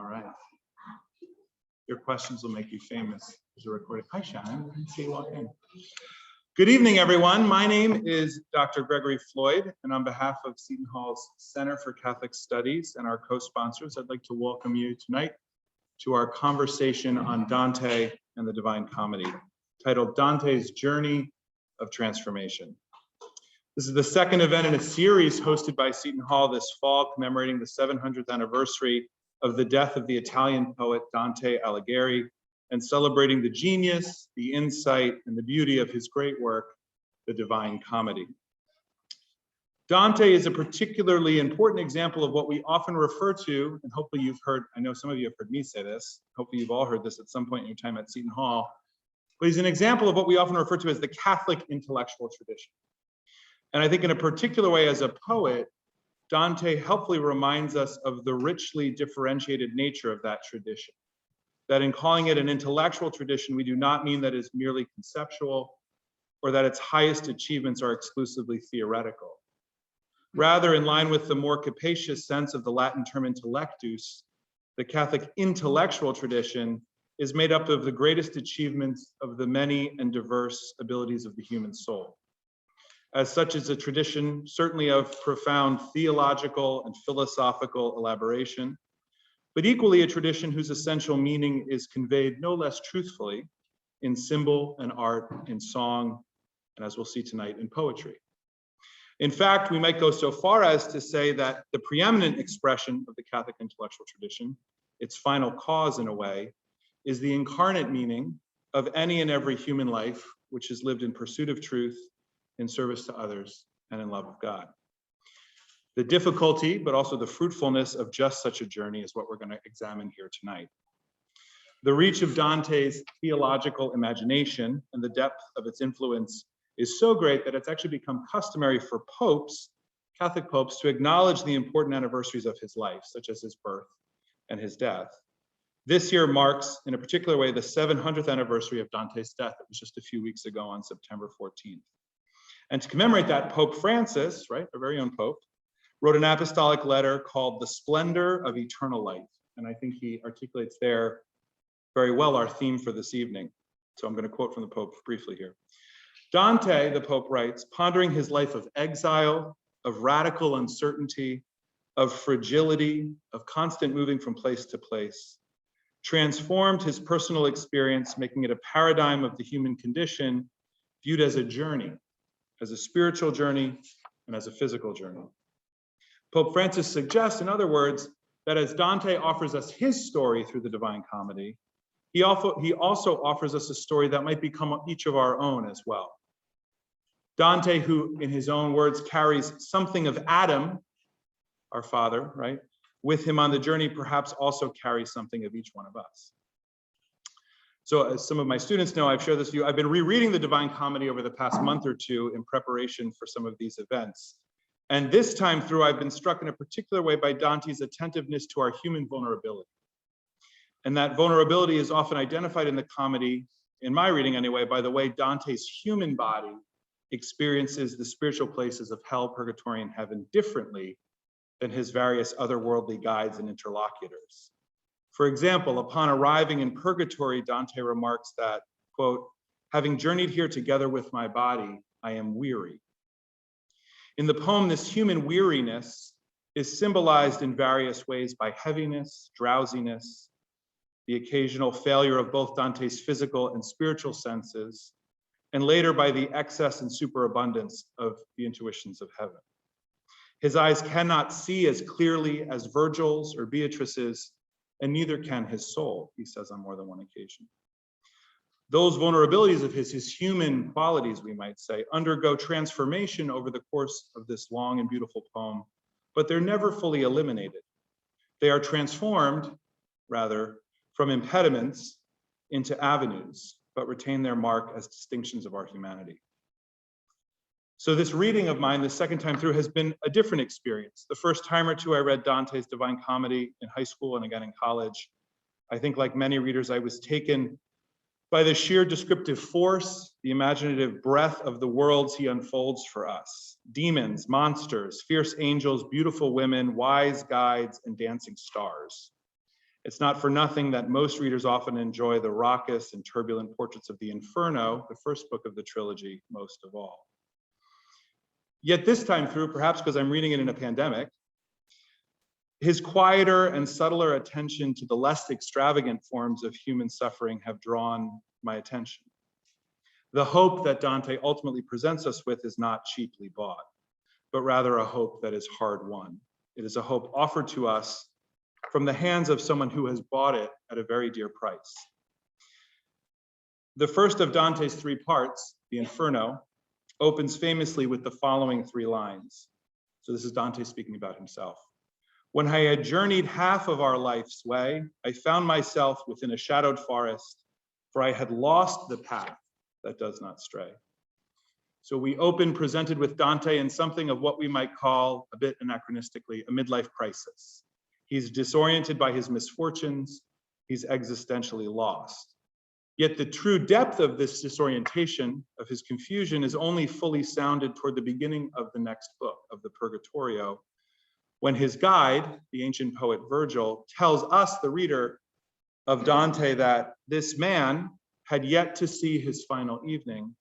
All right. Your questions will make you famous. There's a recording. Hi, Shannon. I see you walk in. Good evening, everyone. My name is Dr. Gregory Floyd, and on behalf of Seton Hall's Center for Catholic Studies and our co-sponsors, I'd like to welcome you tonight to our conversation on Dante and the Divine Comedy, titled Dante's Journey of Transformation. This is the second event in a series hosted by Seton Hall this fall, commemorating the 700th anniversary of the death of the Italian poet Dante Alighieri, and celebrating the genius, the insight, and the beauty of his great work, The Divine Comedy. Dante is a particularly important example of what we often refer to, and hopefully you've heard, I know some of you have heard me say this, hopefully you've all heard this at some point in your time at Seton Hall, but he's an example of what we often refer to as the Catholic intellectual tradition. And I think in a particular way as a poet, Dante helpfully reminds us of the richly differentiated nature of that tradition. That in calling it an intellectual tradition, we do not mean that it's merely conceptual or that its highest achievements are exclusively theoretical. Rather, in line with the more capacious sense of the Latin term intellectus, the Catholic intellectual tradition is made up of the greatest achievements of the many and diverse abilities of the human soul. As such, is a tradition certainly of profound theological and philosophical elaboration, but equally a tradition whose essential meaning is conveyed no less truthfully in symbol and art, in song, and as we'll see tonight, in poetry. In fact, we might go so far as to say that the preeminent expression of the Catholic intellectual tradition, its final cause in a way, is the incarnate meaning of any and every human life which is lived in pursuit of truth, in service to others, and in love of God. The difficulty, but also the fruitfulness of just such a journey is what we're going to examine here tonight. The reach of Dante's theological imagination and the depth of its influence is so great that it's actually become customary for popes, Catholic popes, to acknowledge the important anniversaries of his life, such as his birth and his death. This year marks, in a particular way, the 700th anniversary of Dante's death. It was just a few weeks ago on September 14th. And to commemorate that, Pope Francis, right, our very own Pope, wrote an apostolic letter called The Splendor of Eternal Life. And I think he articulates there very well our theme for this evening. So I'm going to quote from the Pope briefly here. Dante, the Pope writes, pondering his life of exile, of radical uncertainty, of fragility, of constant moving from place to place, transformed his personal experience, making it a paradigm of the human condition, viewed as a journey, as a spiritual journey and as a physical journey. Pope Francis suggests, in other words, that as Dante offers us his story through the Divine Comedy, he also offers us a story that might become each of our own as well. Dante, who in his own words carries something of Adam, our father, right, with him on the journey, perhaps also carries something of each one of us. So as some of my students know, I've shared this view. I've been rereading the Divine Comedy over the past month or two in preparation for some of these events. And this time through, I've been struck in a particular way by Dante's attentiveness to our human vulnerability. And that vulnerability is often identified in the comedy, in my reading anyway, by the way Dante's human body experiences the spiritual places of hell, purgatory, and heaven differently than his various otherworldly guides and interlocutors. For example, upon arriving in Purgatory, Dante remarks that, quote, having journeyed here together with my body, I am weary. In the poem, this human weariness is symbolized in various ways by heaviness, drowsiness, the occasional failure of both Dante's physical and spiritual senses, and later by the excess and superabundance of the intuitions of heaven. His eyes cannot see as clearly as Virgil's or Beatrice's, and neither can his soul, he says on more than one occasion. Those vulnerabilities of his human qualities, we might say, undergo transformation over the course of this long and beautiful poem, but they're never fully eliminated. They are transformed, rather, from impediments into avenues, but retain their mark as distinctions of our humanity. So this reading of mine, the second time through, has been a different experience. The first time or two I read Dante's Divine Comedy in high school and again in college, I think like many readers, I was taken by the sheer descriptive force, the imaginative breadth of the worlds he unfolds for us. Demons, monsters, fierce angels, beautiful women, wise guides, and dancing stars. It's not for nothing that most readers often enjoy the raucous and turbulent portraits of the Inferno, the first book of the trilogy, most of all. Yet this time through, perhaps because I'm reading it in a pandemic, his quieter and subtler attention to the less extravagant forms of human suffering have drawn my attention. The hope that Dante ultimately presents us with is not cheaply bought, but rather a hope that is hard won. It is a hope offered to us from the hands of someone who has bought it at a very dear price. The first of Dante's three parts, the Inferno, opens famously with the following three lines. So this is Dante speaking about himself. When I had journeyed half of our life's way, I found myself within a shadowed forest, for I had lost the path that does not stray. So we open presented with Dante in something of what we might call, a bit anachronistically, a midlife crisis. He's disoriented by his misfortunes. He's existentially lost. Yet the true depth of this disorientation, of his confusion, is only fully sounded toward the beginning of the next book, of the Purgatorio, when his guide, the ancient poet Virgil, tells us, the reader of Dante, that this man had yet to see his final evening,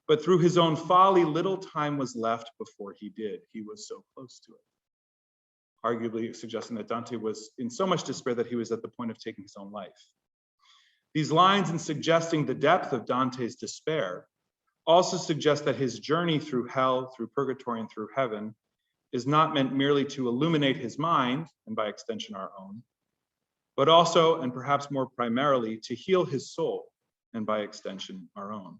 but through his own folly, little time was left before he did. He was so close to it. Arguably suggesting that Dante was in so much despair that he was at the point of taking his own life. These lines, in suggesting the depth of Dante's despair, also suggest that his journey through hell, through purgatory, and through heaven is not meant merely to illuminate his mind, and by extension our own, but also, and perhaps more primarily, to heal his soul, and by extension our own.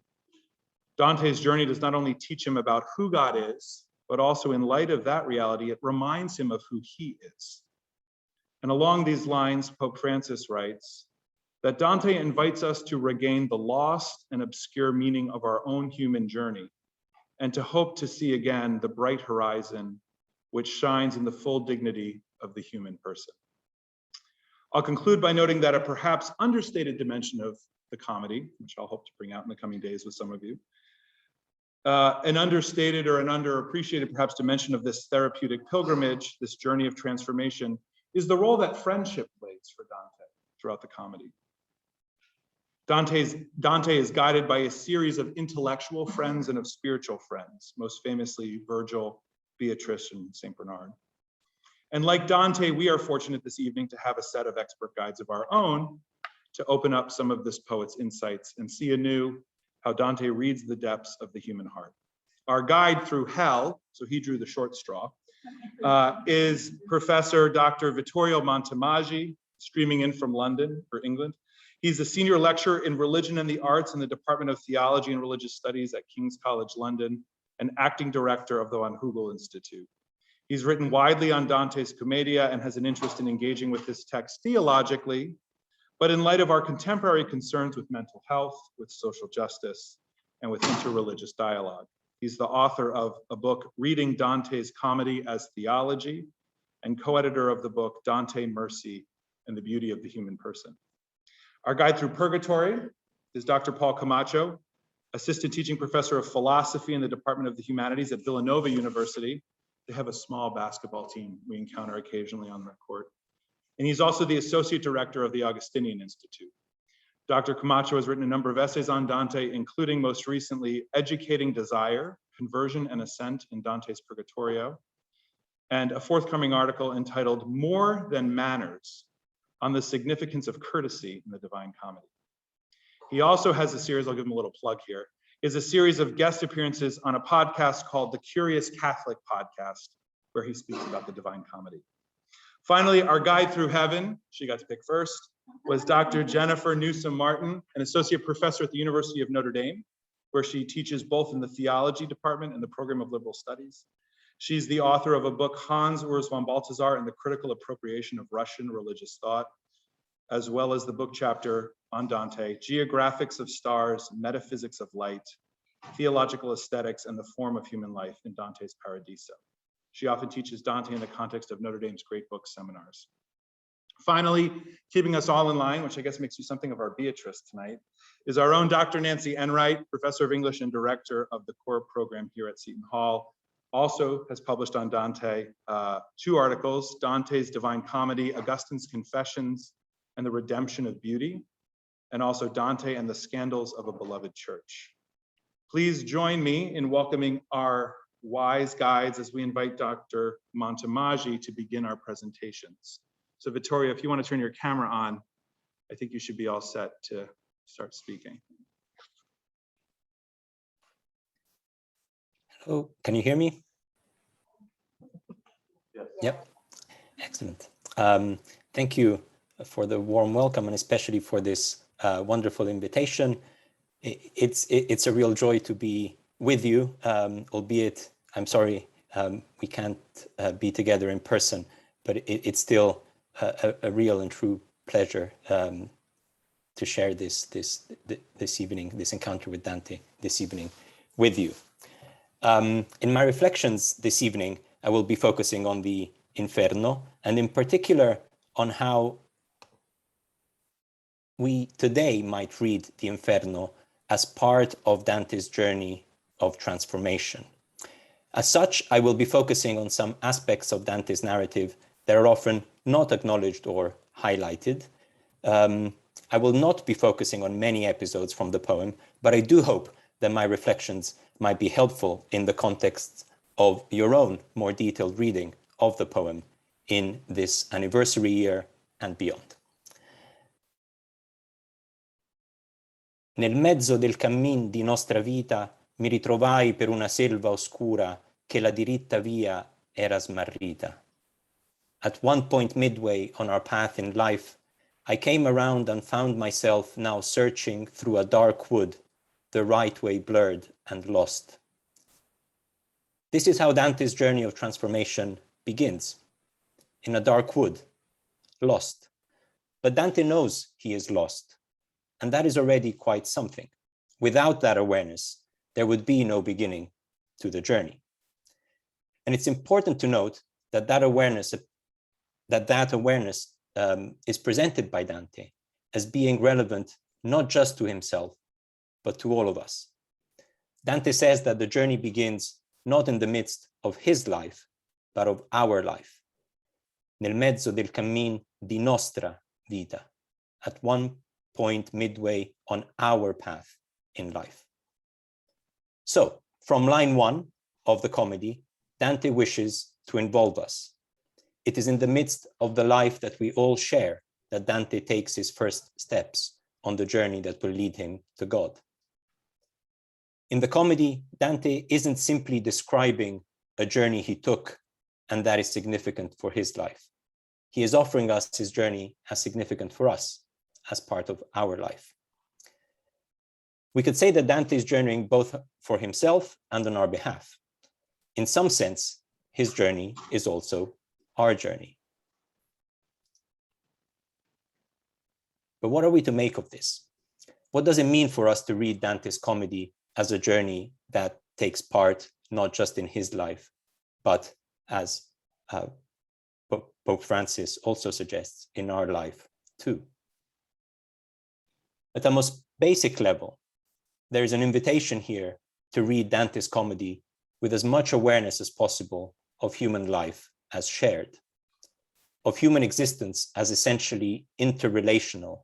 Dante's journey does not only teach him about who God is, but also in light of that reality, it reminds him of who he is. And along these lines, Pope Francis writes that Dante invites us to regain the lost and obscure meaning of our own human journey, and to hope to see again the bright horizon which shines in the full dignity of the human person. I'll conclude by noting that a perhaps understated dimension of the comedy, which I'll hope to bring out in the coming days with some of you, an understated or an underappreciated perhaps dimension of this therapeutic pilgrimage, this journey of transformation, is the role that friendship plays for Dante throughout the comedy. Dante is guided by a series of intellectual friends and of spiritual friends, most famously Virgil, Beatrice, and St. Bernard. And like Dante, we are fortunate this evening to have a set of expert guides of our own to open up some of this poet's insights and see anew how Dante reads the depths of the human heart. Our guide through hell, so he drew the short straw, is Professor Dr. Vittorio Montemaggi, streaming in from London or England. He's a senior lecturer in religion and the arts in the Department of Theology and Religious Studies at King's College London, and acting director of the Van Hugel Institute. He's written widely on Dante's Commedia and has an interest in engaging with this text theologically, but in light of our contemporary concerns with mental health, with social justice, and with interreligious dialogue. He's the author of a book, Reading Dante's Comedy as Theology, and co-editor of the book, Dante, Mercy, and the Beauty of the Human Person. Our guide through Purgatory is Dr. Paul Camacho, assistant teaching professor of philosophy in the Department of the Humanities at Villanova University. They have a small basketball team we encounter occasionally on their court. And he's also the associate director of the Augustinian Institute. Dr. Camacho has written a number of essays on Dante, including most recently, Educating Desire, Conversion and Ascent in Dante's Purgatorio, and a forthcoming article entitled More Than Manners, on the significance of courtesy in the Divine Comedy. He also has a series, I'll give him a little plug here, is a series of guest appearances on a podcast called the Curious Catholic Podcast, where he speaks about the Divine Comedy. Finally, our guide through heaven, she got to pick first, was Dr. Jennifer Newsom Martin, an associate professor at the University of Notre Dame, where she teaches both in the theology department and the program of liberal studies. She's the author of a book, Hans Urs von Balthasar and the Critical Appropriation of Russian Religious Thought, as well as the book chapter on Dante, Geographics of Stars, Metaphysics of Light, Theological Aesthetics, and the Form of Human Life in Dante's Paradiso. She often teaches Dante in the context of Notre Dame's Great Book seminars. Finally, keeping us all in line, which I guess makes you something of our Beatrice tonight, is our own Dr. Nancy Enright, professor of English and director of the core program here at Seton Hall. also has published on Dante 2 articles, Dante's Divine Comedy, Augustine's Confessions, and the Redemption of Beauty, and also Dante and the Scandals of a Beloved Church. Please join me in welcoming our wise guides as we invite Dr. Montemaggi to begin our presentations. So Vittorio, if you want to turn your camera on, I think you should be all set to start speaking. Hello, can you hear me? Yes. Yep, excellent. Thank you for the warm welcome and especially for this wonderful invitation. It's a real joy to be with you, albeit I'm sorry we can't be together in person, but it's still a real and true pleasure to share this evening, this encounter with Dante this evening with you. In my reflections this evening, I will be focusing on the Inferno, and in particular on how we today might read the Inferno as part of Dante's journey of transformation. As such, I will be focusing on some aspects of Dante's narrative that are often not acknowledged or highlighted. I will not be focusing on many episodes from the poem, but I do hope that my reflections might be helpful in the context of your own more detailed reading of the poem in this anniversary year and beyond. Nel mezzo del cammin di nostra vita mi ritrovai per una selva oscura che la diritta via era smarrita. At one point midway on our path in life, I came around and found myself now searching through a dark wood, the right way blurred and lost. This is how Dante's journey of transformation begins, in a dark wood, lost. But Dante knows he is lost, and that is already quite something. Without that awareness, there would be no beginning to the journey. And it's important to note that that awareness is presented by Dante as being relevant not just to himself, but to all of us. Dante says that the journey begins not in the midst of his life, but of our life. Nel mezzo del cammin di nostra vita, at one point midway on our path in life. So, from line 1 of the comedy, Dante wishes to involve us. It is in the midst of the life that we all share that Dante takes his first steps on the journey that will lead him to God. In the comedy, Dante isn't simply describing a journey he took and that is significant for his life. He is offering us his journey as significant for us, as part of our life. We could say that Dante is journeying both for himself and on our behalf. In some sense, his journey is also our journey. But what are we to make of this? What does it mean for us to read Dante's comedy as a journey that takes part not just in his life, but as Pope Francis also suggests, in our life too? At the most basic level, there is an invitation here to read Dante's comedy with as much awareness as possible of human life as shared, of human existence as essentially interrelational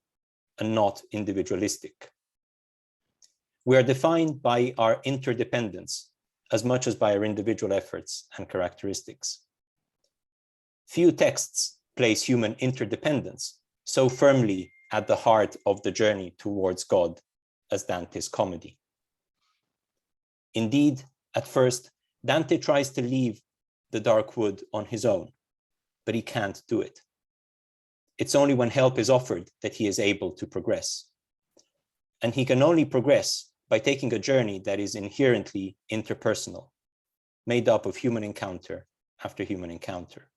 and not individualistic. We are defined by our interdependence as much as by our individual efforts and characteristics. Few texts place human interdependence so firmly at the heart of the journey towards God as Dante's comedy. Indeed, at first, Dante tries to leave the dark wood on his own, but he can't do it. It's only when help is offered that he is able to progress. And he can only progress by taking a journey that is inherently interpersonal, made up of human encounter after human encounter.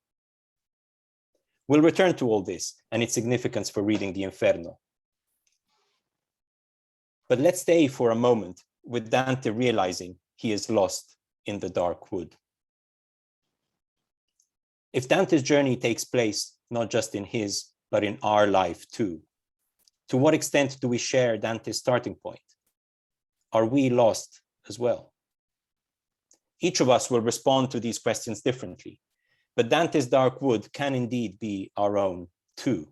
We'll return to all this and its significance for reading the Inferno. But let's stay for a moment with Dante realizing he is lost in the dark wood. If Dante's journey takes place not just in his, but in our life too, to what extent do we share Dante's starting point? Are we lost as well? Each of us will respond to these questions differently, but Dante's dark wood can indeed be our own too.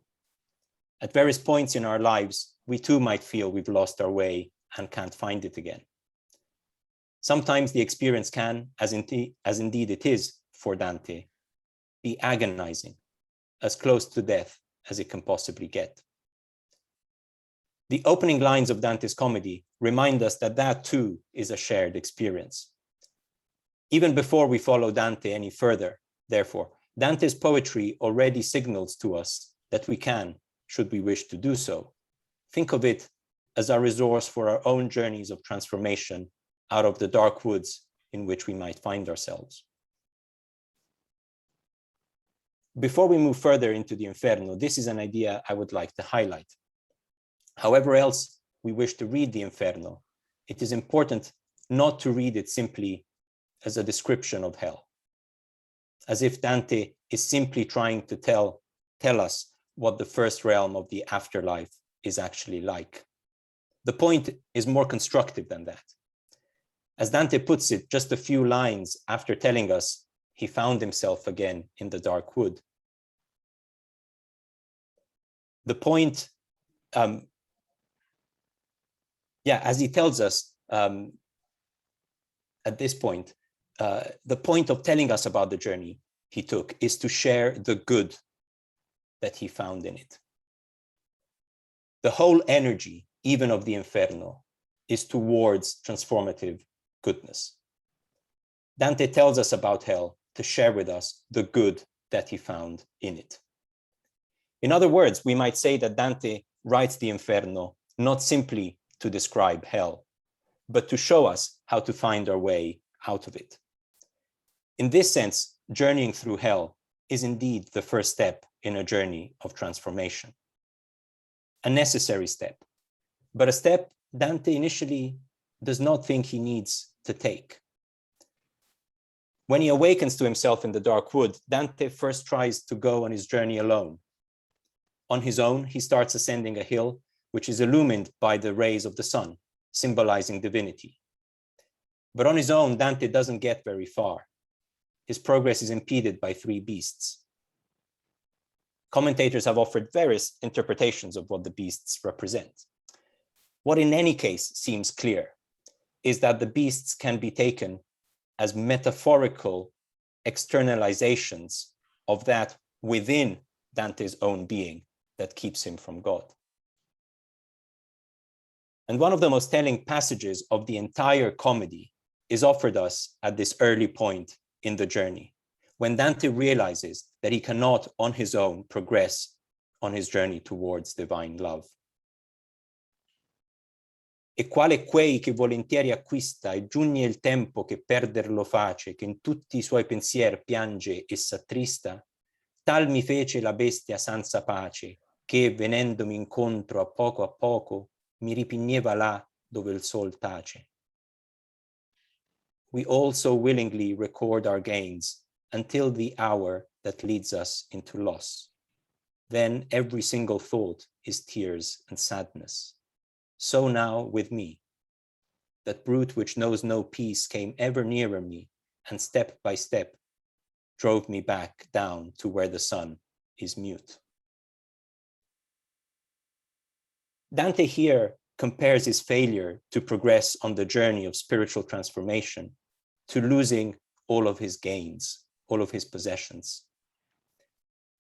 At various points in our lives, we too might feel we've lost our way and can't find it again. Sometimes the experience can, as indeed it is for Dante, be agonizing, as close to death as it can possibly get. The opening lines of Dante's comedy remind us that that too is a shared experience. Even before we follow Dante any further, therefore, Dante's poetry already signals to us that we can, should we wish to do so, think of it as a resource for our own journeys of transformation out of the dark woods in which we might find ourselves. Before we move further into the Inferno, this is an idea I would like to highlight. However else we wish to read the Inferno, it is important not to read it simply as a description of hell, as if Dante is simply trying to tell us what the first realm of the afterlife is actually like. The point is more constructive than that. As Dante puts it just a few lines after telling us he found himself again in the dark wood. The point, as he tells us at this point, the point of telling us about the journey he took is to share the good that he found in it. The whole energy, even of the Inferno, is towards transformative goodness. Dante tells us about hell to share with us the good that he found in it. In other words, we might say that Dante writes the Inferno not simply to describe hell, but to show us how to find our way out of it. In this sense, journeying through hell is indeed the first step in a journey of transformation. A necessary step, but a step Dante initially does not think he needs to take. When he awakens to himself in the dark wood, Dante first tries to go on his journey alone. On his own, he starts ascending a hill which is illumined by the rays of the sun, symbolizing divinity. But on his own, Dante doesn't get very far. His progress is impeded by three beasts. Commentators have offered various interpretations of what the beasts represent. What in any case seems clear is that the beasts can be taken as metaphorical externalizations of that within Dante's own being that keeps him from God. And one of the most telling passages of the entire comedy is offered us at this early point in the journey, when Dante realizes that he cannot on his own progress on his journey towards divine love. E quale quei che volentieri acquista, e giugne il tempo che perderlo face, che in tutti I suoi pensier piange e s'attrista, tal mi fece la bestia senza pace, che venendomi incontro a poco, mi ripigneva là dove il sol tace. We also willingly record our gains until the hour that leads us into loss. Then every single thought is tears and sadness. So now with me, that brute which knows no peace came ever nearer me, and step by step drove me back down to where the sun is mute. Dante here compares his failure to progress on the journey of spiritual transformation to losing all of his gains, all of his possessions.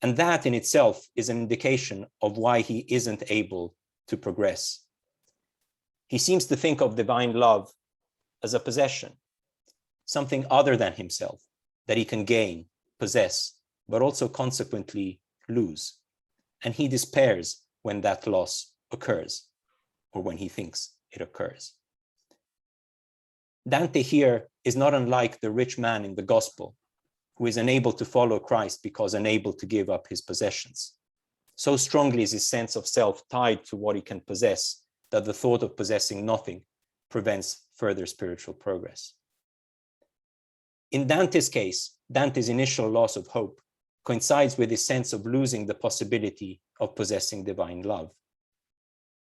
And that in itself is an indication of why he isn't able to progress. He seems to think of divine love as a possession, something other than himself that he can gain, possess, but also consequently lose. And he despairs when that loss occurs, or when he thinks it occurs. Dante here is not unlike the rich man in the gospel, who is unable to follow Christ because unable to give up his possessions. So strongly is his sense of self tied to what he can possess that the thought of possessing nothing prevents further spiritual progress. In Dante's case, Dante's initial loss of hope coincides with his sense of losing the possibility of possessing divine love.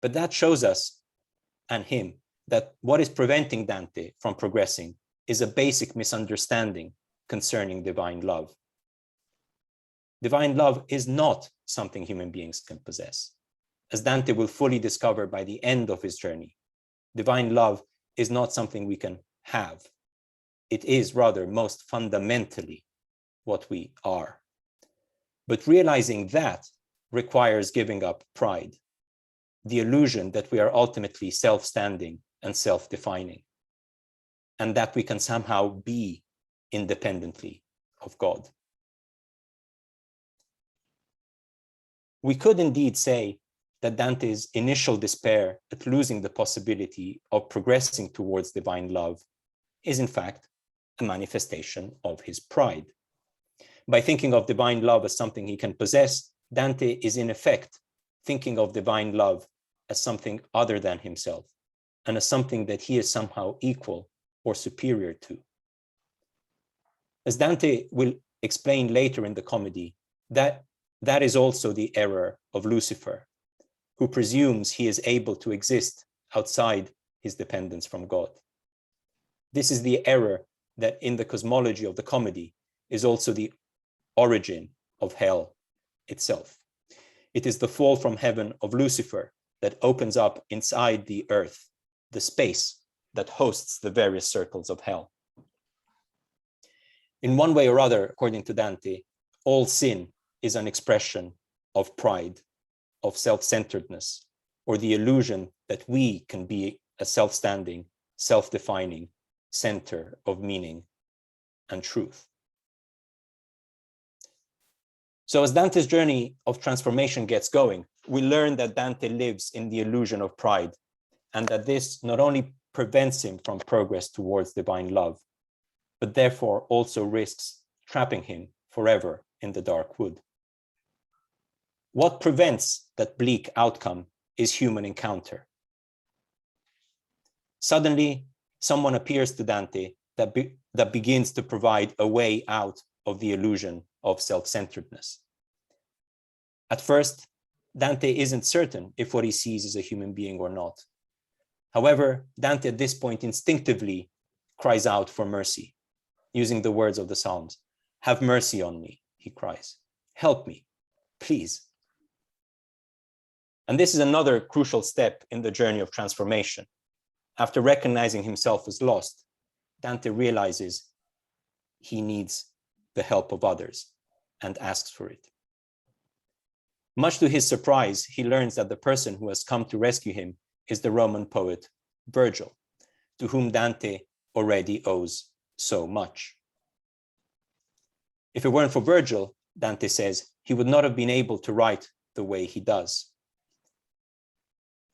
But that shows us, and him, that what is preventing Dante from progressing is a basic misunderstanding concerning divine love. Divine love is not something human beings can possess. As Dante will fully discover by the end of his journey, divine love is not something we can have. It is rather most fundamentally what we are. But realizing that requires giving up pride, the illusion that we are ultimately self-standing and self-defining, and that we can somehow be independently of God. We could indeed say that Dante's initial despair at losing the possibility of progressing towards divine love is in fact a manifestation of his pride. By thinking of divine love as something he can possess, Dante is in effect thinking of divine love as something other than himself, and as something that he is somehow equal or superior to. As Dante will explain later in the comedy, that is also the error of Lucifer, who presumes he is able to exist outside his dependence from God. This is the error that in the cosmology of the comedy is also the origin of hell itself. It is the fall from heaven of Lucifer that opens up inside the earth, the space that hosts the various circles of hell. In one way or other, according to Dante, all sin is an expression of pride, of self-centeredness, or the illusion that we can be a self-standing, self-defining center of meaning and truth. So as Dante's journey of transformation gets going, we learn that Dante lives in the illusion of pride, and that this not only prevents him from progress towards divine love, but therefore also risks trapping him forever in the dark wood. What prevents that bleak outcome is human encounter. Suddenly, someone appears to Dante that begins to provide a way out of the illusion of self-centeredness. At first, Dante isn't certain if what he sees is a human being or not. However, Dante at this point instinctively cries out for mercy, using the words of the Psalms. "Have mercy on me," he cries. "Help me, please." And this is another crucial step in the journey of transformation. After recognizing himself as lost, Dante realizes he needs the help of others and asks for it. Much to his surprise, he learns that the person who has come to rescue him is the Roman poet Virgil, to whom Dante already owes so much. If it weren't for Virgil, Dante says, he would not have been able to write the way he does.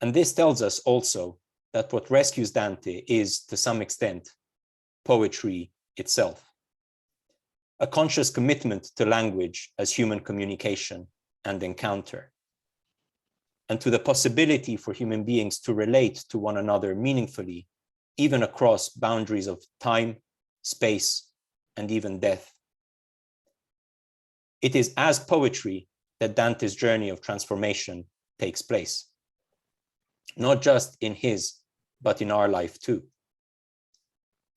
And this tells us also that what rescues Dante is, to some extent, poetry itself. A conscious commitment to language as human communication and encounter, and to the possibility for human beings to relate to one another meaningfully, even across boundaries of time, space, and even death. It is as poetry that Dante's journey of transformation takes place, not just in his, but in our life too.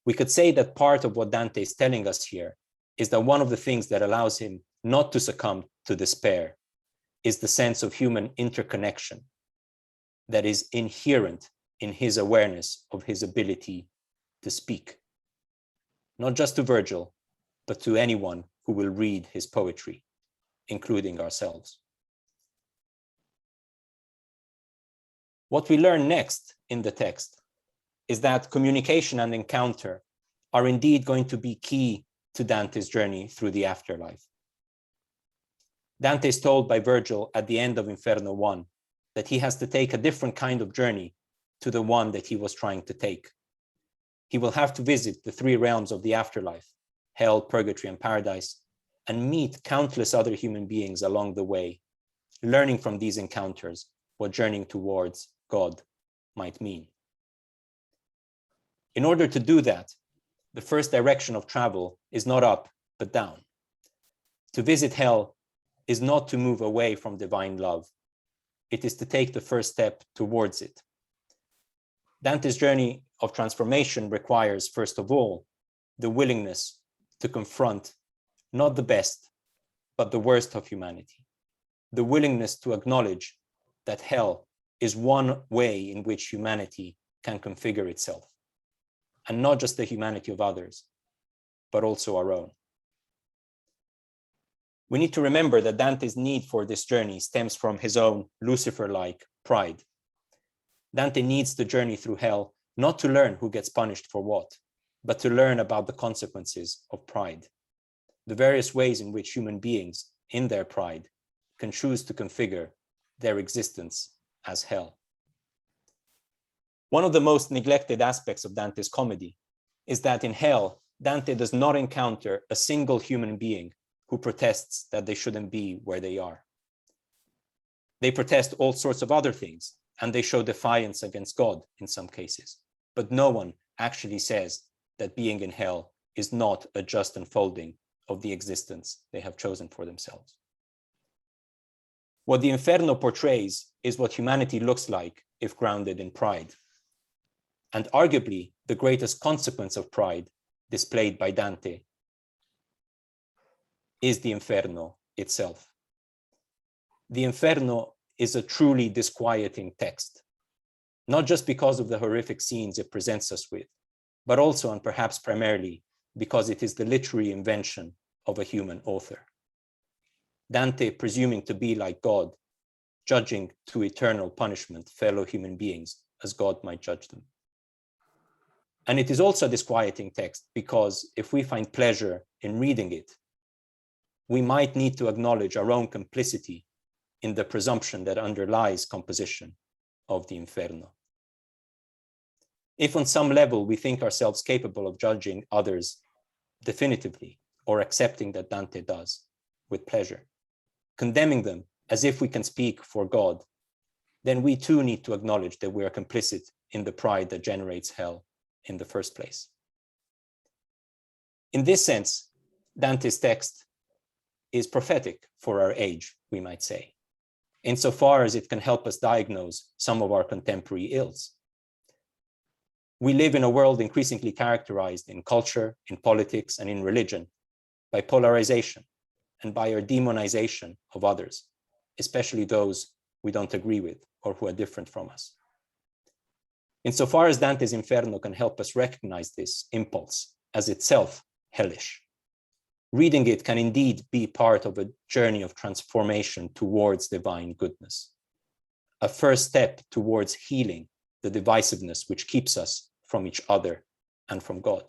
We could say that part of what Dante is telling us here is that one of the things that allows him not to succumb to despair is the sense of human interconnection that is inherent in his awareness of his ability to speak, not just to Virgil, but to anyone who will read his poetry, including ourselves. What we learn next in the text is that communication and encounter are indeed going to be key to Dante's journey through the afterlife. Dante is told by Virgil at the end of Inferno 1 that he has to take a different kind of journey to the one that he was trying to take. He will have to visit the three realms of the afterlife, hell, purgatory, and paradise, and meet countless other human beings along the way, learning from these encounters what journeying towards God might mean. In order to do that, the first direction of travel is not up, but down. To visit hell is not to move away from divine love. It is to take the first step towards it. Dante's journey of transformation requires, first of all, the willingness to confront not the best, but the worst of humanity, the willingness to acknowledge that hell is one way in which humanity can configure itself, and not just the humanity of others, but also our own. We need to remember that Dante's need for this journey stems from his own Lucifer-like pride. Dante needs the journey through hell not to learn who gets punished for what, but to learn about the consequences of pride, the various ways in which human beings, in their pride, can choose to configure their existence as hell. One of the most neglected aspects of Dante's comedy is that in hell, Dante does not encounter a single human being who protests that they shouldn't be where they are. They protest all sorts of other things, and they show defiance against God in some cases, but no one actually says that being in hell is not a just unfolding of the existence they have chosen for themselves. What the Inferno portrays is what humanity looks like if grounded in pride. And arguably, the greatest consequence of pride displayed by Dante is the Inferno itself. The Inferno is a truly disquieting text, not just because of the horrific scenes it presents us with, but also and perhaps primarily because it is the literary invention of a human author. Dante, presuming to be like God, judging to eternal punishment fellow human beings as God might judge them. And it is also a disquieting text because if we find pleasure in reading it, we might need to acknowledge our own complicity in the presumption that underlies composition of the Inferno. If on some level we think ourselves capable of judging others definitively, or accepting that Dante does with pleasure, condemning them as if we can speak for God, then we too need to acknowledge that we are complicit in the pride that generates hell in the first place. In this sense, Dante's text is prophetic for our age, we might say, insofar as it can help us diagnose some of our contemporary ills. We live in a world increasingly characterized in culture, in politics, and in religion by polarization and by our demonization of others, especially those we don't agree with or who are different from us. Insofar as Dante's Inferno can help us recognize this impulse as itself hellish, reading it can indeed be part of a journey of transformation towards divine goodness, a first step towards healing the divisiveness which keeps us from each other and from God.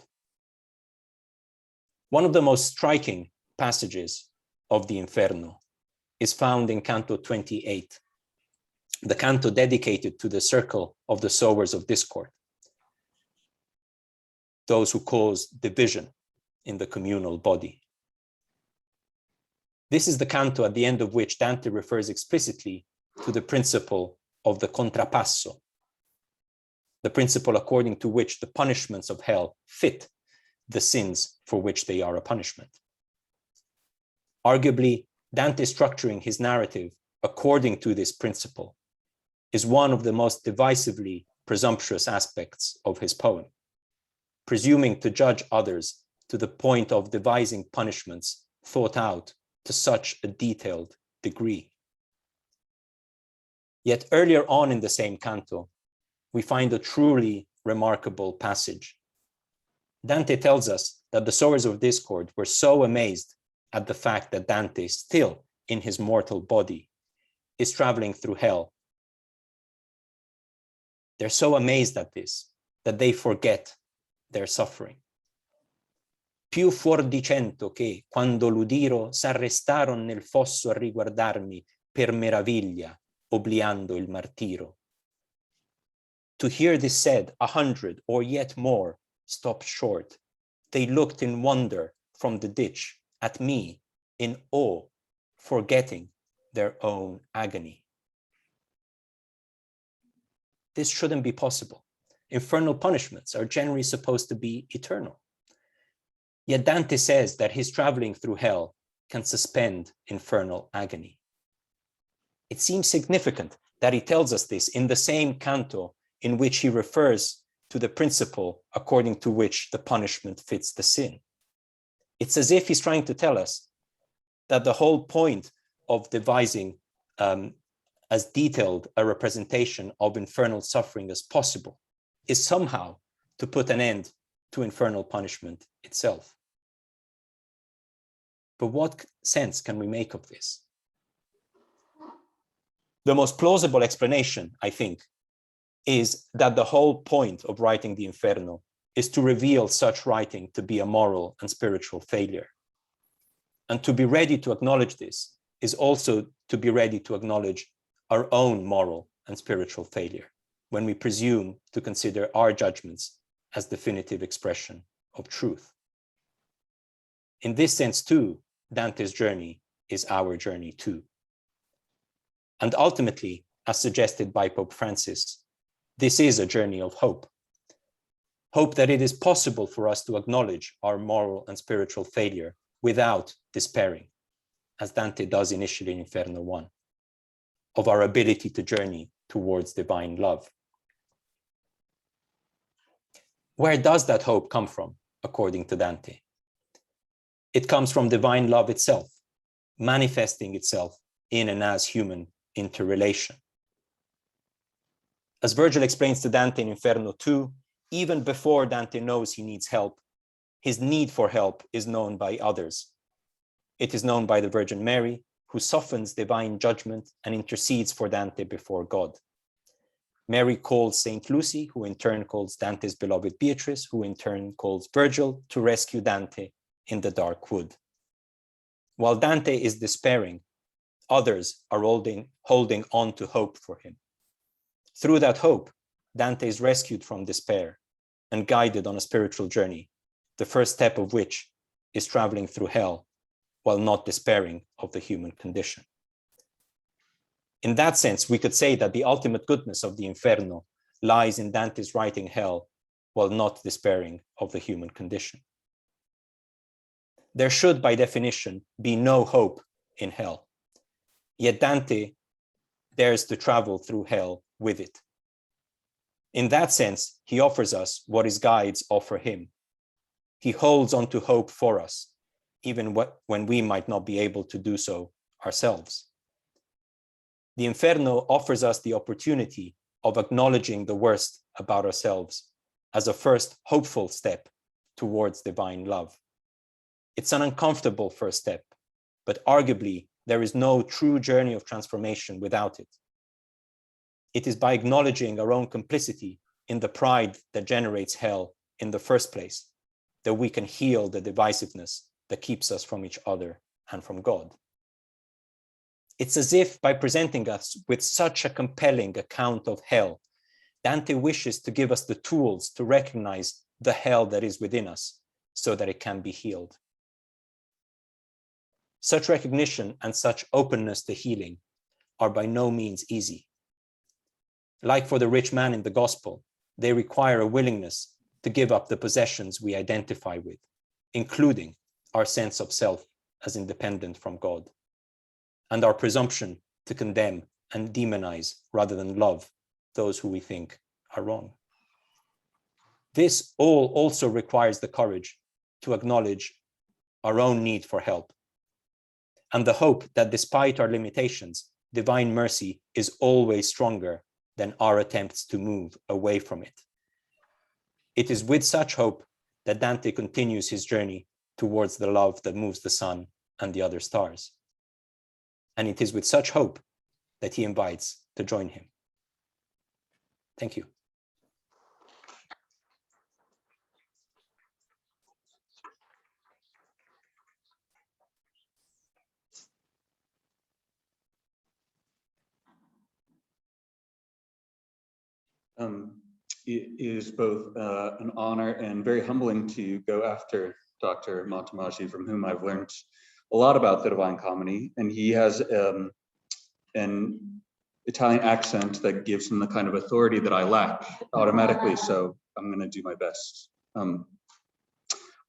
One of the most striking passages of the Inferno is found in Canto 28, the canto dedicated to the circle of the sowers of discord, those who cause division in the communal body. This is the canto at the end of which Dante refers explicitly to the principle of the contrapasso, the principle according to which the punishments of hell fit the sins for which they are a punishment. Arguably, Dante structuring his narrative according to this principle is one of the most divisively presumptuous aspects of his poem, presuming to judge others to the point of devising punishments thought out to such a detailed degree. Yet earlier on in the same canto, we find a truly remarkable passage. Dante tells us that the sowers of discord were so amazed at the fact that Dante, still in his mortal body, is traveling through hell. They're so amazed at this that they forget their suffering. Più fuor di cento che, quando l'udiro, s'arrestaron nel fosso a riguardarmi per meraviglia, obliando il martiro. To hear this said, 100 or yet more stopped short. They looked in wonder from the ditch at me, in awe, forgetting their own agony. This shouldn't be possible. Infernal punishments are generally supposed to be eternal. Yet Dante says that his traveling through hell can suspend infernal agony. It seems significant that he tells us this in the same canto in which he refers to the principle according to which the punishment fits the sin. It's as if he's trying to tell us that the whole point of devising as detailed a representation of infernal suffering as possible is somehow to put an end to infernal punishment itself. But what sense can we make of this? The most plausible explanation, I think, is that the whole point of writing the Inferno is to reveal such writing to be a moral and spiritual failure. And to be ready to acknowledge this is also to be ready to acknowledge our own moral and spiritual failure when we presume to consider our judgments as definitive expression of truth. In this sense, too, Dante's journey is our journey too. And ultimately, as suggested by Pope Francis, this is a journey of hope. Hope that it is possible for us to acknowledge our moral and spiritual failure without despairing, as Dante does initially in Inferno 1, of our ability to journey towards divine love. Where does that hope come from, according to Dante? It comes from divine love itself, manifesting itself in and as human interrelation. As Virgil explains to Dante in Inferno 2, even before Dante knows he needs help, his need for help is known by others. It is known by the Virgin Mary, who softens divine judgment and intercedes for Dante before God. Mary calls Saint Lucy, who in turn calls Dante's beloved Beatrice, who in turn calls Virgil to rescue Dante in the dark wood. While Dante is despairing, others are holding on to hope for him. Through that hope, Dante is rescued from despair and guided on a spiritual journey, the first step of which is traveling through hell while not despairing of the human condition. In that sense, we could say that the ultimate goodness of the Inferno lies in Dante's writing hell while not despairing of the human condition. There should, by definition, be no hope in hell. Yet Dante dares to travel through hell with it. In that sense, he offers us what his guides offer him. He holds on to hope for us, even when we might not be able to do so ourselves. The Inferno offers us the opportunity of acknowledging the worst about ourselves as a first hopeful step towards divine love. It's an uncomfortable first step, but arguably there is no true journey of transformation without it. It is by acknowledging our own complicity in the pride that generates hell in the first place that we can heal the divisiveness that keeps us from each other and from God. It's as if by presenting us with such a compelling account of hell, Dante wishes to give us the tools to recognize the hell that is within us so that it can be healed. Such recognition and such openness to healing are by no means easy. Like for the rich man in the gospel, they require a willingness to give up the possessions we identify with, including our sense of self as independent from God, and our presumption to condemn and demonize rather than love those who we think are wrong. This all also requires the courage to acknowledge our own need for help, and the hope that despite our limitations, divine mercy is always stronger than our attempts to move away from it. It is with such hope that Dante continues his journey towards the love that moves the sun and the other stars. And it is with such hope that he invites to join him. Thank you. It is both an honor and very humbling to go after Dr. Montemaggi, from whom I've learned a lot about the Divine Comedy, and he has an Italian accent that gives him the kind of authority that I lack automatically, so I'm going to do my best. I'm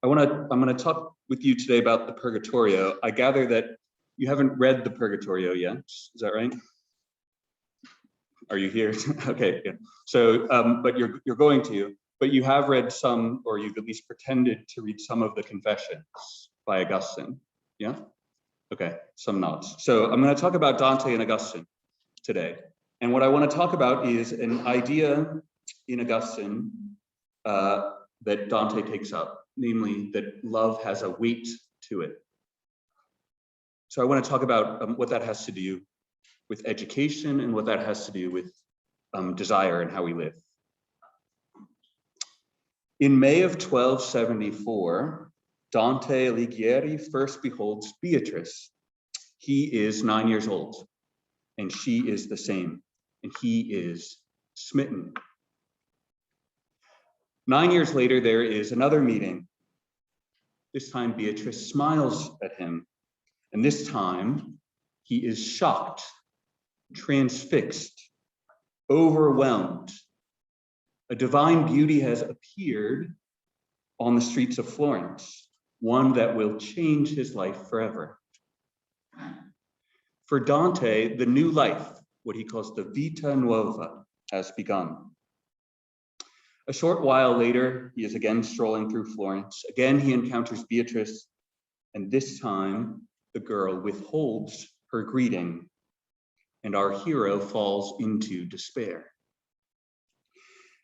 going to talk with you today about the Purgatorio. I gather that you haven't read the Purgatorio yet, is that right? Are you here? Okay, good. So, but you're going to. but you have read some, or you've at least pretended to read some of the Confessions by Augustine. Yeah? Okay, some nods. So I'm going to talk about Dante and Augustine today. And what I want to talk about is an idea in Augustine that Dante takes up, namely that love has a weight to it. So I want to talk about what that has to do with education and what that has to do with desire and how we live. In May of 1274, Dante Alighieri first beholds Beatrice. He is 9 years old, and she is the same, and he is smitten. 9 years later, there is another meeting. This time, Beatrice smiles at him, and this time, he is shocked, transfixed, overwhelmed. A divine beauty has appeared on the streets of Florence, one that will change his life forever. For Dante, the new life, what he calls the vita nuova, has begun. A short while later, he is again strolling through Florence. Again, he encounters Beatrice, and this time the girl withholds her greeting, and our hero falls into despair.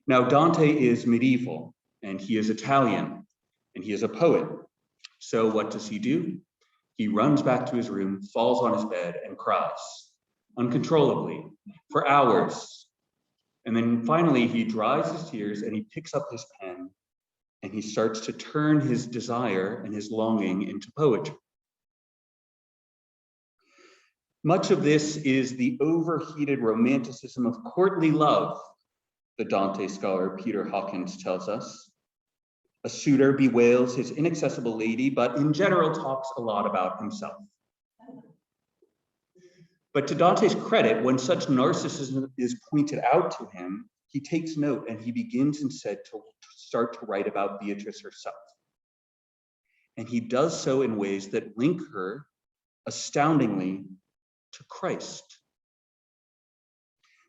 Now, Dante is medieval, and he is Italian, and he is a poet. So what does he do? He runs back to his room, falls on his bed, and cries uncontrollably for hours. And then finally, he dries his tears, and he picks up his pen, and he starts to turn his desire and his longing into poetry. Much of this is the overheated romanticism of courtly love, the Dante scholar Peter Hawkins tells us. A suitor bewails his inaccessible lady, but in general talks a lot about himself. But to Dante's credit, when such narcissism is pointed out to him, he takes note and he begins instead to start to write about Beatrice herself. And he does so in ways that link her astoundingly to Christ.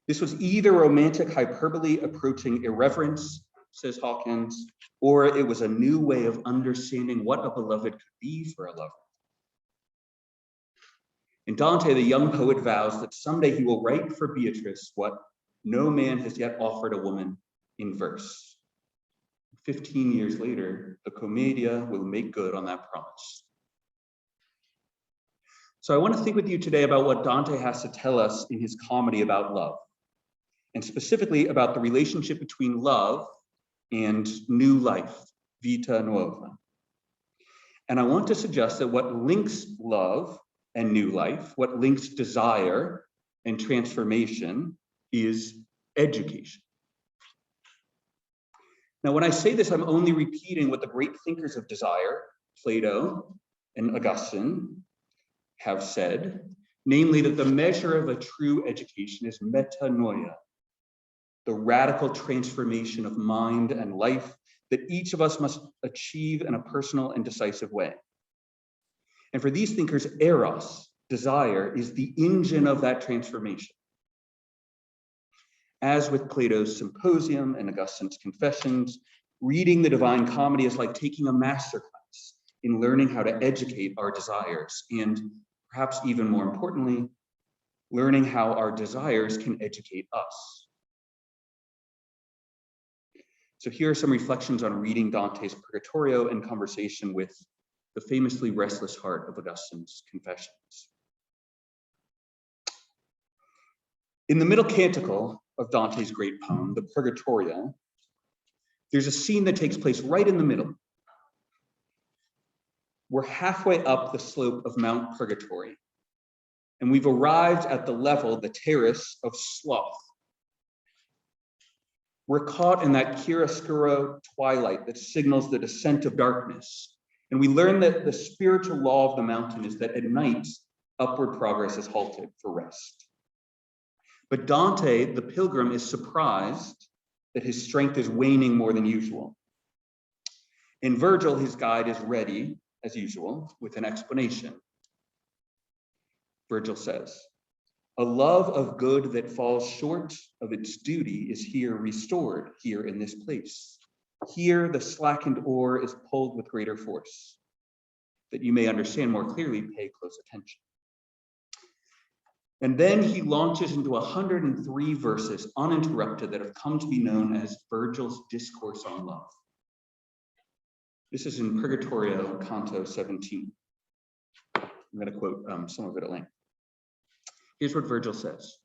This was either romantic hyperbole approaching irreverence, says Hawkins, or it was a new way of understanding what a beloved could be for a lover. And Dante, the young poet, vows that someday he will write for Beatrice what no man has yet offered a woman in verse. 15 years later, the Commedia will make good on that promise. So I want to think with you today about what Dante has to tell us in his comedy about love, and specifically about the relationship between love and new life, vita nuova. And I want to suggest that what links love and new life, what links desire and transformation, is education. Now, when I say this, I'm only repeating what the great thinkers of desire, Plato and Augustine, have said, namely that the measure of a true education is metanoia, the radical transformation of mind and life that each of us must achieve in a personal and decisive way. And for these thinkers, eros, desire, is the engine of that transformation. As with Plato's Symposium and Augustine's Confessions, reading the Divine Comedy is like taking a masterclass in learning how to educate our desires, and perhaps even more importantly, learning how our desires can educate us. So here are some reflections on reading Dante's Purgatorio in conversation with the famously restless heart of Augustine's Confessions. In the middle canticle of Dante's great poem, the Purgatorio, there's a scene that takes place right in the middle. We're halfway up the slope of Mount Purgatory, and we've arrived at the level, the terrace of sloth. We're caught in that chiaroscuro twilight that signals the descent of darkness. And we learn that the spiritual law of the mountain is that at night, upward progress is halted for rest. But Dante, the pilgrim, is surprised that his strength is waning more than usual. In Virgil, his guide is ready, as usual, with an explanation. Virgil says, "A love of good that falls short of its duty is here restored, here in this place. Here, the slackened oar is pulled with greater force. That you may understand more clearly, pay close attention. And then he launches into 103 verses uninterrupted that have come to be known as Virgil's Discourse on Love. This is in Purgatorio, Kanto 17. I'm going to quote some of it at length. Here's what Virgil says.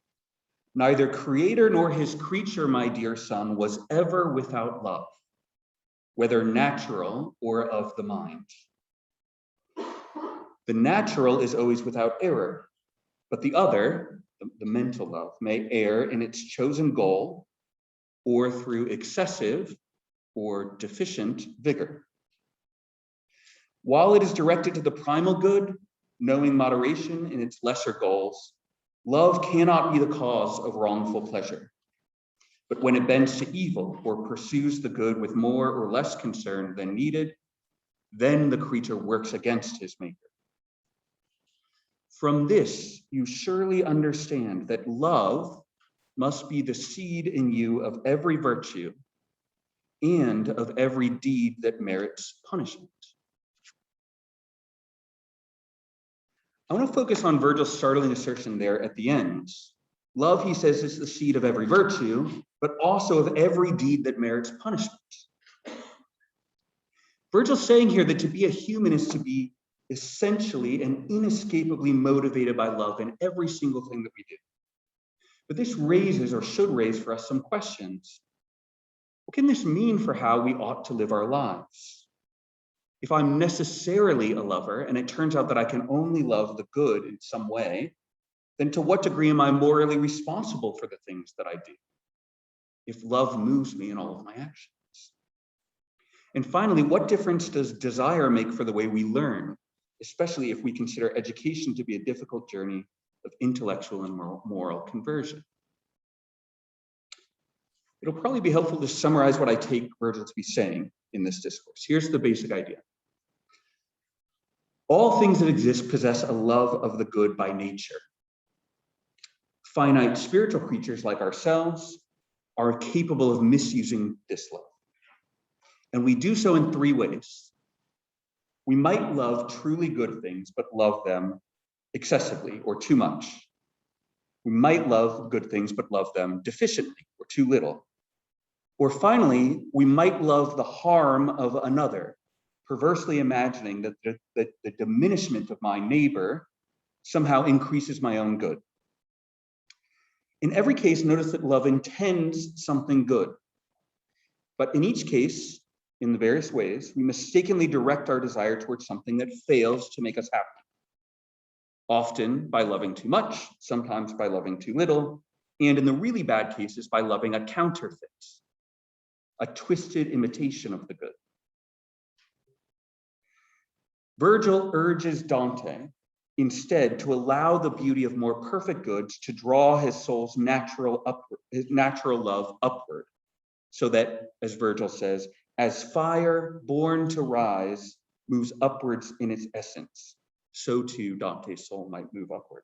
Neither creator nor his creature, my dear son, was ever without love, whether natural or of the mind. The natural is always without error, but the other, the mental love, may err in its chosen goal or through excessive or deficient vigor. While it is directed to the primal good, knowing moderation in its lesser goals, love cannot be the cause of wrongful pleasure. But when it bends to evil or pursues the good with more or less concern than needed, then the creature works against his maker. From this, you surely understand that love must be the seed in you of every virtue and of every deed that merits punishment. I want to focus on Virgil's startling assertion there at the end. Love, he says, is the seed of every virtue, but also of every deed that merits punishment. Virgil's saying here that to be a human is to be essentially and inescapably motivated by love in every single thing that we do. But this raises, or should raise for us, some questions. What can this mean for how we ought to live our lives? If I'm necessarily a lover, and it turns out that I can only love the good in some way, then to what degree am I morally responsible for the things that I do? If love moves me in all of my actions. And finally, what difference does desire make for the way we learn, especially if we consider education to be a difficult journey of intellectual and moral conversion? It'll probably be helpful to summarize what I take Virgil to be saying in this discourse. Here's the basic idea. All things that exist possess a love of the good by nature. Finite spiritual creatures like ourselves are capable of misusing this love. And we do so in three ways. We might love truly good things, but love them excessively or too much. We might love good things, but love them deficiently or too little. Or finally, we might love the harm of another, perversely imagining that the diminishment of my neighbor somehow increases my own good. In every case, notice that love intends something good. But in each case, in the various ways, we mistakenly direct our desire towards something that fails to make us happy. Often by loving too much, sometimes by loving too little, and in the really bad cases, by loving a counterfeit, a twisted imitation of the good. Virgil urges Dante instead to allow the beauty of more perfect goods to draw his soul's natural love upward, so that, as Virgil says, as fire born to rise moves upwards in its essence, so too Dante's soul might move upward.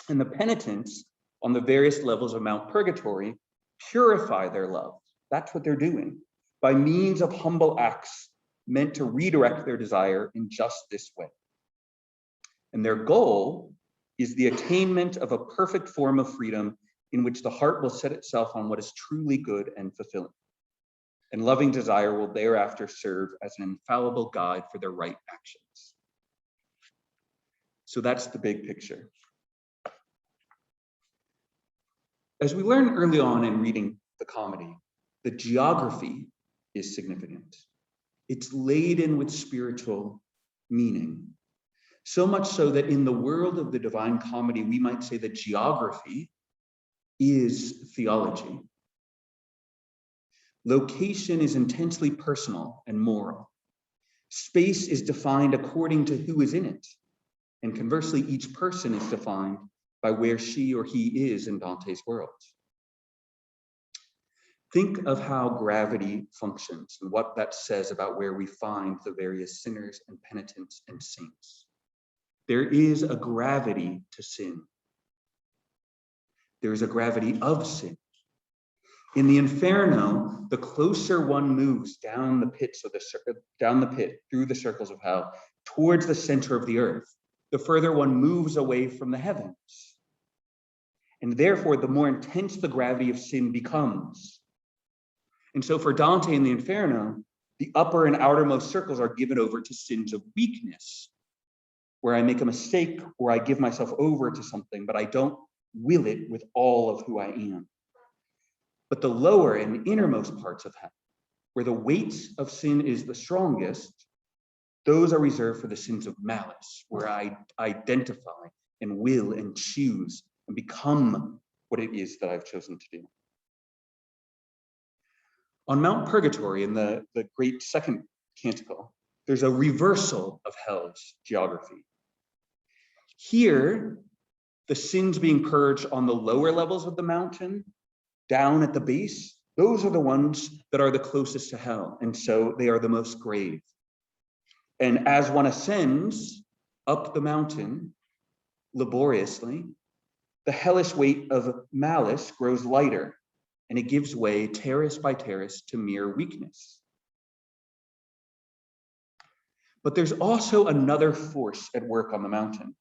And the penitents on the various levels of Mount Purgatory purify their love. That's what they're doing, by means of humble acts meant to redirect their desire in just this way. And their goal is the attainment of a perfect form of freedom in which the heart will set itself on what is truly good and fulfilling. And loving desire will thereafter serve as an infallible guide for their right actions. So that's the big picture. As we learned early on in reading the comedy, the geography is significant. It's laden with spiritual meaning. So much so that in the world of the Divine Comedy, we might say that geography is theology. Location is intensely personal and moral. Space is defined according to who is in it. And conversely, each person is defined by where she or he is in Dante's world. Think of how gravity functions and what that says about where we find the various sinners and penitents and saints. There is a gravity to sin. There is a gravity of sin. In the Inferno, the closer one moves down the pits of down the pit through the circles of hell towards the center of the earth, the further one moves away from the heavens. And therefore, the more intense the gravity of sin becomes. And so for Dante in the Inferno, the upper and outermost circles are given over to sins of weakness, where I make a mistake or I give myself over to something, but I don't will it with all of who I am. But the lower and innermost parts of hell, where the weight of sin is the strongest, those are reserved for the sins of malice, where I identify and will and choose and become what it is that I've chosen to do. On Mount Purgatory, in the great second canticle, there's a reversal of hell's geography. Here, the sins being purged on the lower levels of the mountain, down at the base, those are the ones that are the closest to hell, and so they are the most grave. And as one ascends up the mountain laboriously, the hellish weight of malice grows lighter, and it gives way terrace by terrace to mere weakness. But there's also another force at work on the mountain.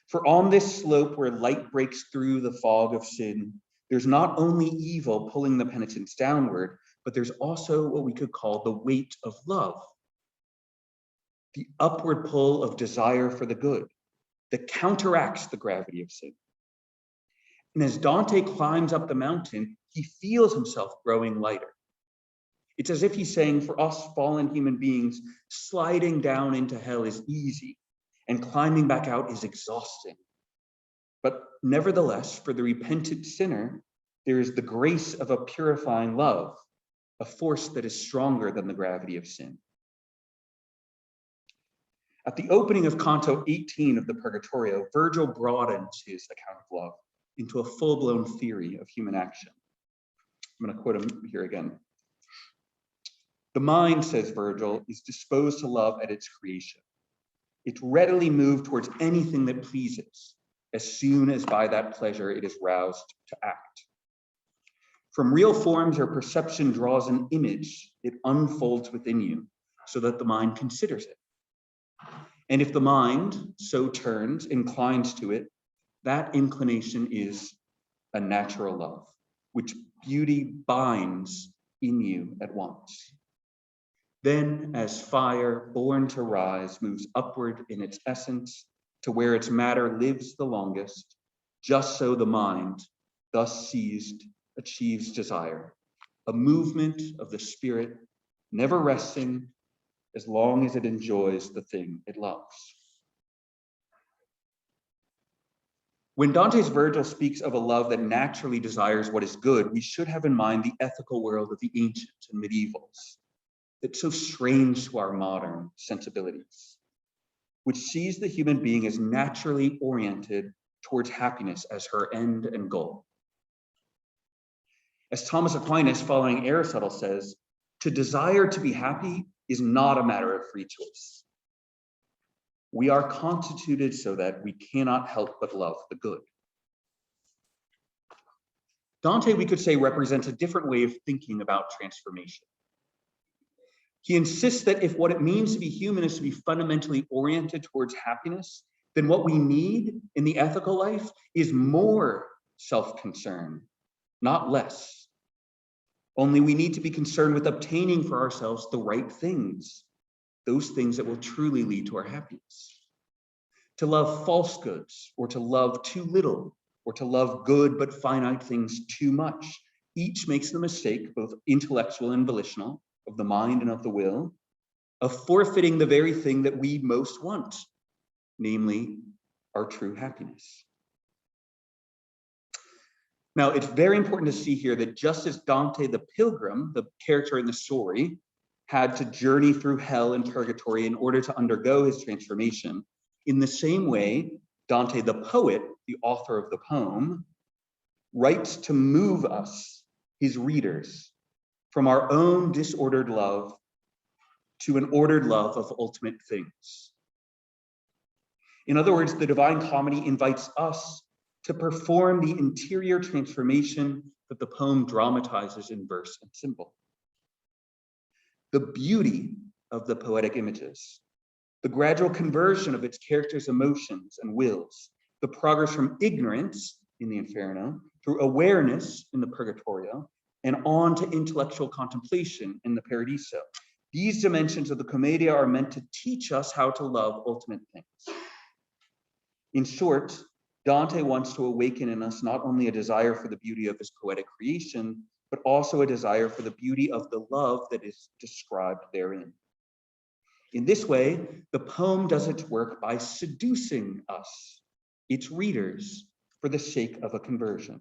For on this slope where light breaks through the fog of sin, there's not only evil pulling the penitents downward, but there's also what we could call the weight of love, the upward pull of desire for the good that counteracts the gravity of sin. And as Dante climbs up the mountain, he feels himself growing lighter. It's as if he's saying, for us fallen human beings, sliding down into hell is easy and climbing back out is exhausting. But nevertheless, for the repentant sinner, there is the grace of a purifying love, a force that is stronger than the gravity of sin. At the opening of Canto 18 of the Purgatorio, Virgil broadens his account of love into a full-blown theory of human action. I'm going to quote him here again. The mind, says Virgil, is disposed to love at its creation. It readily moves towards anything that pleases, as soon as by that pleasure it is roused to act. From real forms your perception draws an image, it unfolds within you, so that the mind considers it. And if the mind so turns, inclines to it, that inclination is a natural love, which beauty binds in you at once. Then, as fire born to rise moves upward in its essence to where its matter lives the longest, just so the mind, thus seized, achieves desire, a movement of the spirit, never resting as long as it enjoys the thing it loves. When Dante's Virgil speaks of a love that naturally desires what is good, we should have in mind the ethical world of the ancients and medievals, that's so strange to our modern sensibilities, which sees the human being as naturally oriented towards happiness as her end and goal. As Thomas Aquinas, following Aristotle, says, to desire to be happy is not a matter of free choice. We are constituted so that we cannot help but love the good. Dante, we could say, represents a different way of thinking about transformation. He insists that if what it means to be human is to be fundamentally oriented towards happiness, then what we need in the ethical life is more self-concern, not less. Only we need to be concerned with obtaining for ourselves the right things, those things that will truly lead to our happiness. To love false goods, or to love too little, or to love good but finite things too much, each makes the mistake, both intellectual and volitional, of the mind and of the will, of forfeiting the very thing that we most want, namely our true happiness. Now, it's very important to see here that just as Dante the pilgrim, the character in the story, had to journey through hell and purgatory in order to undergo his transformation, in the same way, Dante the poet, the author of the poem, writes to move us, his readers, from our own disordered love to an ordered love of ultimate things. In other words, the Divine Comedy invites us to perform the interior transformation that the poem dramatizes in verse and symbol. The beauty of the poetic images, the gradual conversion of its characters' emotions and wills, the progress from ignorance in the Inferno through awareness in the Purgatorio, and on to intellectual contemplation in the Paradiso. These dimensions of the Commedia are meant to teach us how to love ultimate things. In short, Dante wants to awaken in us not only a desire for the beauty of his poetic creation, but also a desire for the beauty of the love that is described therein. In this way, the poem does its work by seducing us, its readers, for the sake of a conversion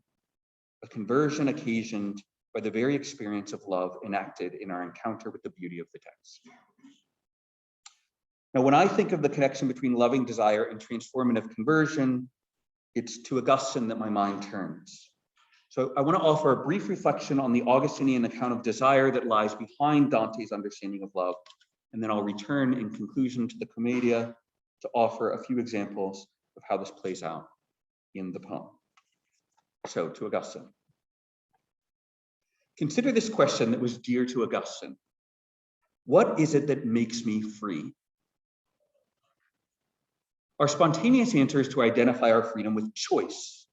occasioned by the very experience of love enacted in our encounter with the beauty of the text. Now, when I think of the connection between loving desire and transformative conversion, it's to Augustine that my mind turns. So I want to offer a brief reflection on the Augustinian account of desire that lies behind Dante's understanding of love, and then I'll return in conclusion to the Commedia to offer a few examples of how this plays out in the poem. So to Augustine. Consider this question that was dear to Augustine. What is it that makes me free? Our spontaneous answer is to identify our freedom with choice.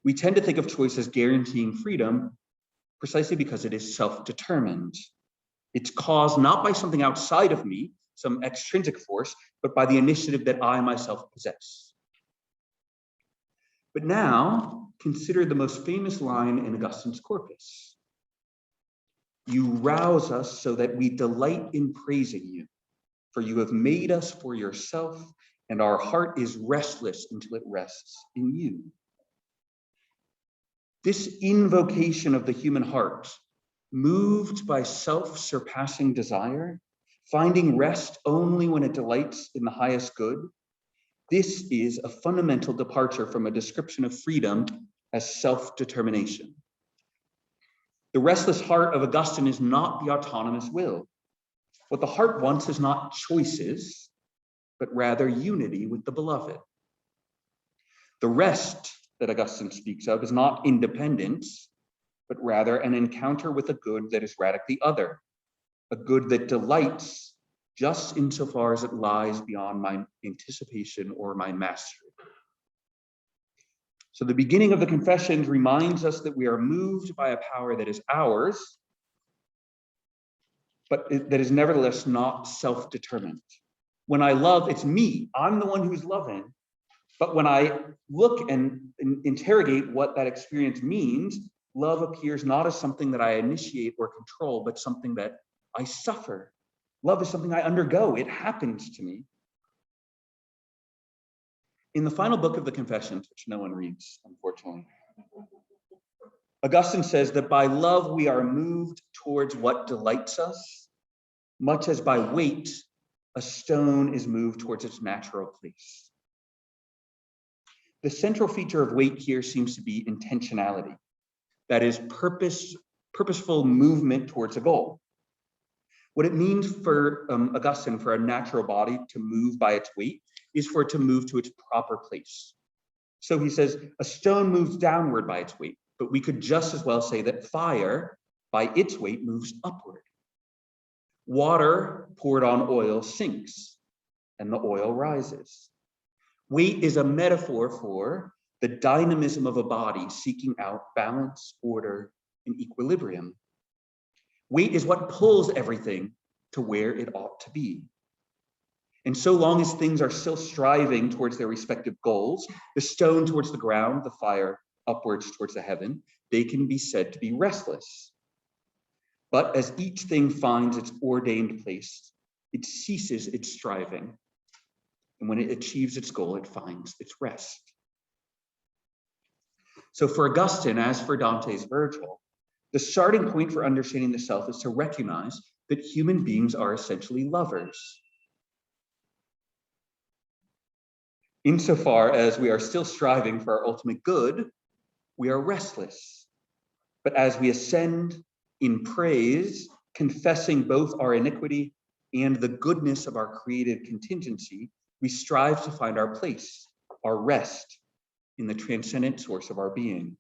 We tend to think of choice as guaranteeing freedom precisely because it is self-determined. It's caused not by something outside of me, some extrinsic force, but by the initiative that I myself possess. But now, consider the most famous line in Augustine's corpus. You rouse us so that we delight in praising you, for you have made us for yourself, and our heart is restless until it rests in you. This invocation of the human heart, moved by self-surpassing desire, finding rest only when it delights in the highest good, this is a fundamental departure from a description of freedom as self-determination. The restless heart of Augustine is not the autonomous will. What the heart wants is not choices, but rather unity with the beloved. The rest that Augustine speaks of is not independence, but rather an encounter with a good that is radically other, a good that delights just insofar as it lies beyond my anticipation or my mastery. So the beginning of the Confessions reminds us that we are moved by a power that is ours, but that is nevertheless not self-determined. When I love, it's me. I'm the one who's loving. But when I look and interrogate what that experience means, love appears not as something that I initiate or control, but something that I suffer. Love is something I undergo. It happens to me. In the final book of the Confessions, which no one reads, unfortunately, Augustine says that by love we are moved towards what delights us, much as by weight a stone is moved towards its natural place. The central feature of weight here seems to be intentionality, that is, purposeful movement towards a goal. What it means for Augustine, for a natural body to move by its weight, is for it to move to its proper place. So he says, a stone moves downward by its weight, but we could just as well say that fire, by its weight, moves upward. Water poured on oil sinks, and the oil rises. Weight is a metaphor for the dynamism of a body seeking out balance, order, and equilibrium. Weight is what pulls everything to where it ought to be. And so long as things are still striving towards their respective goals, the stone towards the ground, the fire upwards towards the heaven, they can be said to be restless. But as each thing finds its ordained place, it ceases its striving. And when it achieves its goal, it finds its rest. So for Augustine, as for Dante's Virgil, the starting point for understanding the self is to recognize that human beings are essentially lovers. Insofar as we are still striving for our ultimate good, we are restless. But as we ascend in praise, confessing both our iniquity and the goodness of our created contingency, we strive to find our place, our rest, in the transcendent source of our being.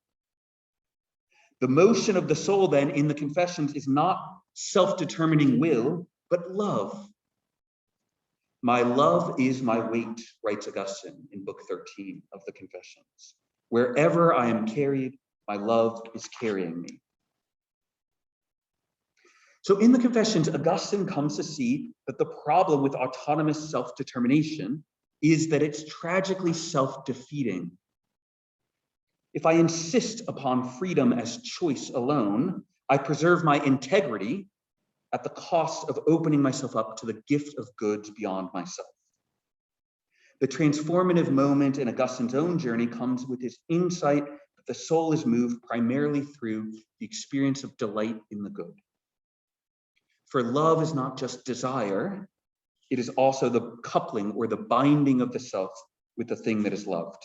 The motion of the soul then in the Confessions is not self-determining will, but love. My love is my weight, writes Augustine in Book 13 of the Confessions. Wherever I am carried, my love is carrying me. So in the Confessions, Augustine comes to see that the problem with autonomous self-determination is that it's tragically self-defeating. If I insist upon freedom as choice alone, I preserve my integrity at the cost of opening myself up to the gift of goods beyond myself. The transformative moment in Augustine's own journey comes with his insight that the soul is moved primarily through the experience of delight in the good. For love is not just desire, it is also the coupling or the binding of the self with the thing that is loved.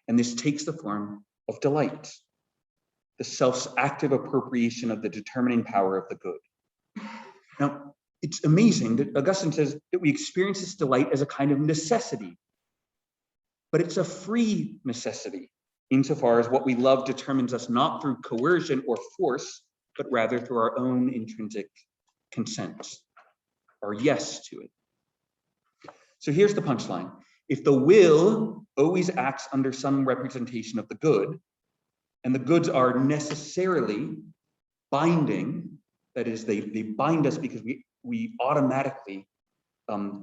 And this takes the form of delight, the self's active appropriation of the determining power of the good. Now, it's amazing that Augustine says that we experience this delight as a kind of necessity, but it's a free necessity insofar as what we love determines us not through coercion or force, but rather through our own intrinsic consent, or yes to it. So here's the punchline. If the will always acts under some representation of the good, and the goods are necessarily binding, that is, they bind us because we automatically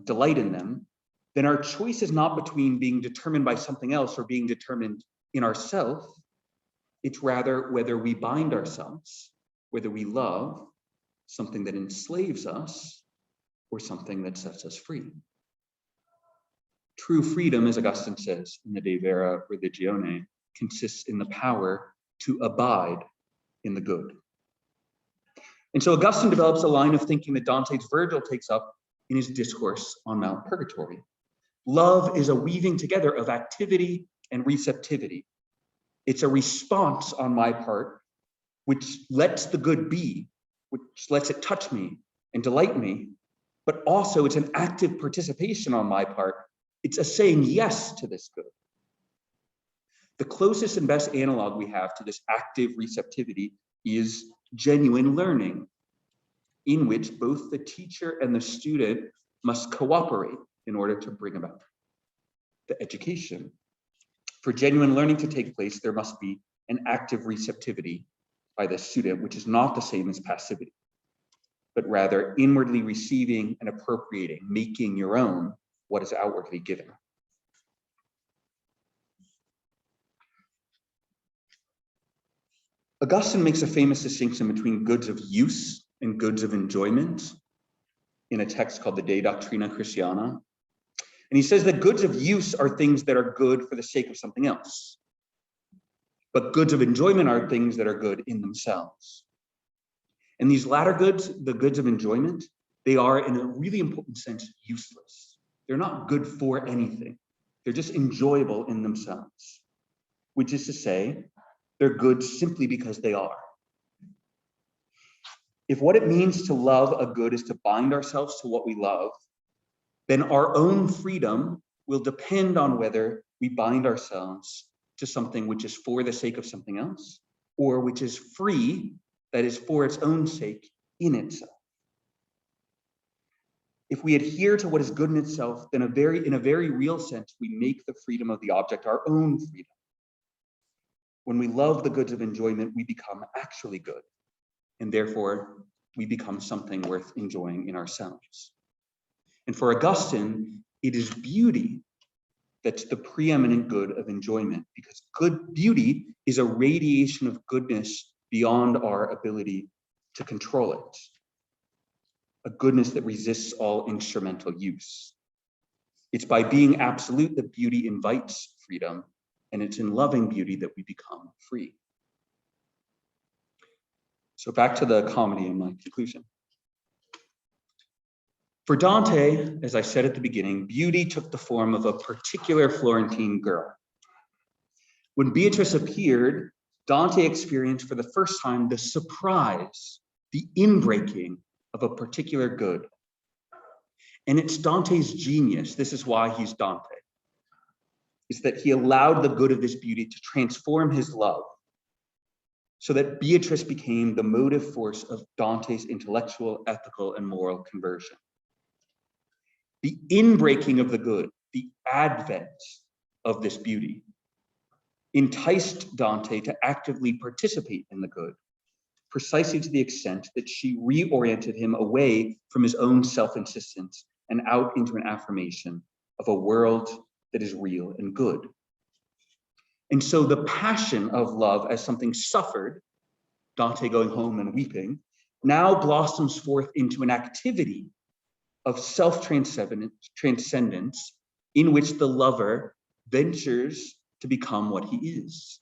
delight in them, then our choice is not between being determined by something else or being determined in ourselves. It's rather whether we bind ourselves, whether we love something that enslaves us or something that sets us free. True freedom, as Augustine says in the De Vera Religione, consists in the power to abide in the good. And so Augustine develops a line of thinking that Dante's Virgil takes up in his Discourse on Mount Purgatory. Love is a weaving together of activity and receptivity. It's a response on my part, which lets the good be, which lets it touch me and delight me, but also it's an active participation on my part. It's a saying yes to this good. The closest and best analog we have to this active receptivity is genuine learning, in which both the teacher and the student must cooperate in order to bring about the education. For genuine learning to take place, there must be an active receptivity by the student, which is not the same as passivity, but rather inwardly receiving and appropriating, making your own what is outwardly given. Augustine makes a famous distinction between goods of use and goods of enjoyment in a text called the De Doctrina Christiana. And he says that goods of use are things that are good for the sake of something else. But goods of enjoyment are things that are good in themselves. And these latter goods, the goods of enjoyment, they are in a really important sense useless. They're not good for anything. They're just enjoyable in themselves, which is to say, they're good simply because they are. If what it means to love a good is to bind ourselves to what we love, then our own freedom will depend on whether we bind ourselves to something which is for the sake of something else, or which is free, that is for its own sake in itself. If we adhere to what is good in itself, then in a very real sense, we make the freedom of the object our own freedom. When we love the goods of enjoyment, we become actually good, and therefore we become something worth enjoying in ourselves. And for Augustine, it is beauty that's the preeminent good of enjoyment, because good beauty is a radiation of goodness beyond our ability to control it. A goodness that resists all instrumental use. It's by being absolute that beauty invites freedom, and it's in loving beauty that we become free. So back to the comedy in my conclusion. For Dante, as I said at the beginning, beauty took the form of a particular Florentine girl. When Beatrice appeared, Dante experienced for the first time the surprise, the inbreaking of a particular good. And it's Dante's genius. This is why he's Dante. is that he allowed the good of this beauty to transform his love, so that Beatrice became the motive force of Dante's intellectual, ethical, and moral conversion. The inbreaking of the good, the advent of this beauty, enticed Dante to actively participate in the good, precisely to the extent that she reoriented him away from his own self-insistence and out into an affirmation of a world that is real and good. And so the passion of love as something suffered, Dante going home and weeping, now blossoms forth into an activity of self-transcendence in which the lover ventures to become what he is.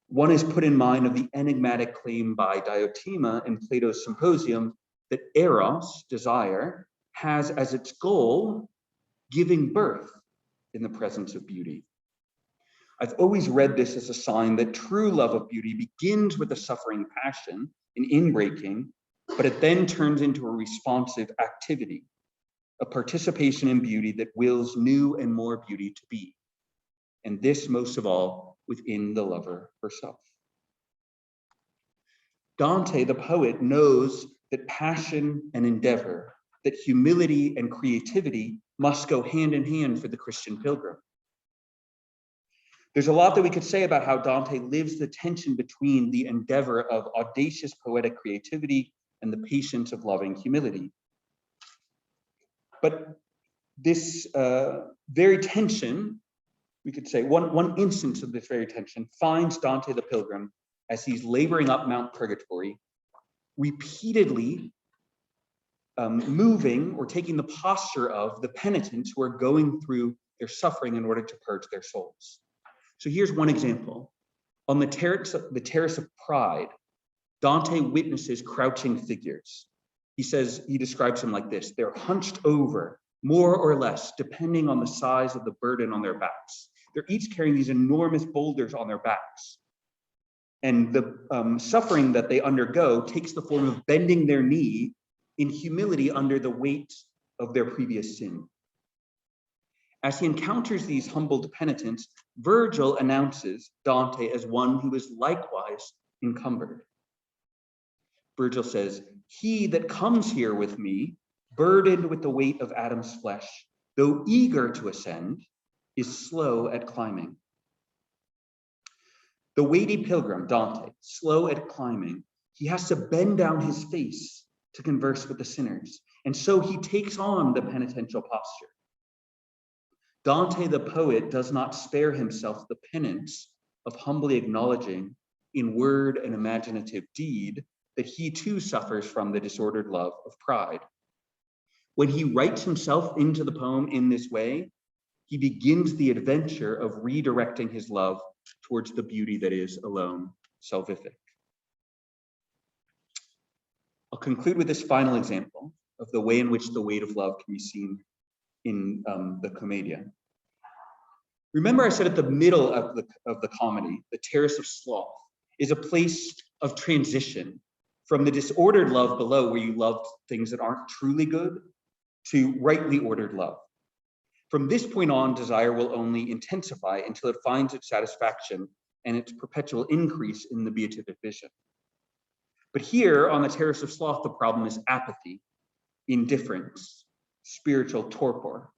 One is put in mind of the enigmatic claim by Diotima in Plato's Symposium that eros, desire, has as its goal giving birth in the presence of beauty. I've always read this as a sign that true love of beauty begins with a suffering passion, an inbreaking, but it then turns into a responsive activity, a participation in beauty that wills new and more beauty to be. And this, most of all, within the lover herself. Dante, the poet, knows that passion and endeavor, that humility and creativity must go hand in hand for the Christian pilgrim. There's a lot that we could say about how Dante lives the tension between the endeavor of audacious poetic creativity and the patience of loving humility. But this very tension, we could say one instance of this very tension finds Dante the pilgrim as he's laboring up Mount Purgatory, repeatedly moving or taking the posture of the penitents who are going through their suffering in order to purge their souls. So here's one example. On the terrace of Pride, Dante witnesses crouching figures. He describes them like this: they're hunched over, more or less, depending on the size of the burden on their backs. They're each carrying these enormous boulders on their backs. And the suffering that they undergo takes the form of bending their knee in humility under the weight of their previous sin. As he encounters these humbled penitents, Virgil announces Dante as one who is likewise encumbered. Virgil says, "He that comes here with me, burdened with the weight of Adam's flesh, though eager to ascend, is slow at climbing." The weighty pilgrim, Dante, slow at climbing, he has to bend down his face to converse with the sinners, and so he takes on the penitential posture. Dante the poet does not spare himself the penance of humbly acknowledging in word and imaginative deed that he too suffers from the disordered love of pride. When he writes himself into the poem in this way, he begins the adventure of redirecting his love towards the beauty that is alone salvific. I'll conclude with this final example of the way in which the weight of love can be seen in the Commedia. Remember I said at the middle of the comedy, the Terrace of Sloth is a place of transition from the disordered love below, where you love things that aren't truly good, to rightly ordered love. From this point on, desire will only intensify until it finds its satisfaction and its perpetual increase in the beatific vision. But here on the Terrace of Sloth, the problem is apathy, indifference, spiritual torpor.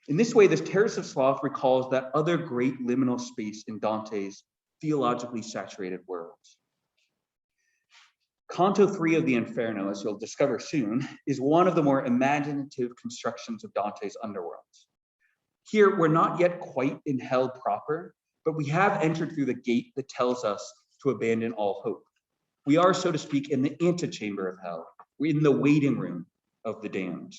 In this way, this Terrace of Sloth recalls that other great liminal space in Dante's theologically saturated world. Canto 3 of the Inferno, as you'll discover soon, is one of the more imaginative constructions of Dante's underworld. Here, we're not yet quite in hell proper, but we have entered through the gate that tells us to abandon all hope. We are, so to speak, in the antechamber of hell. We're in the waiting room of the damned.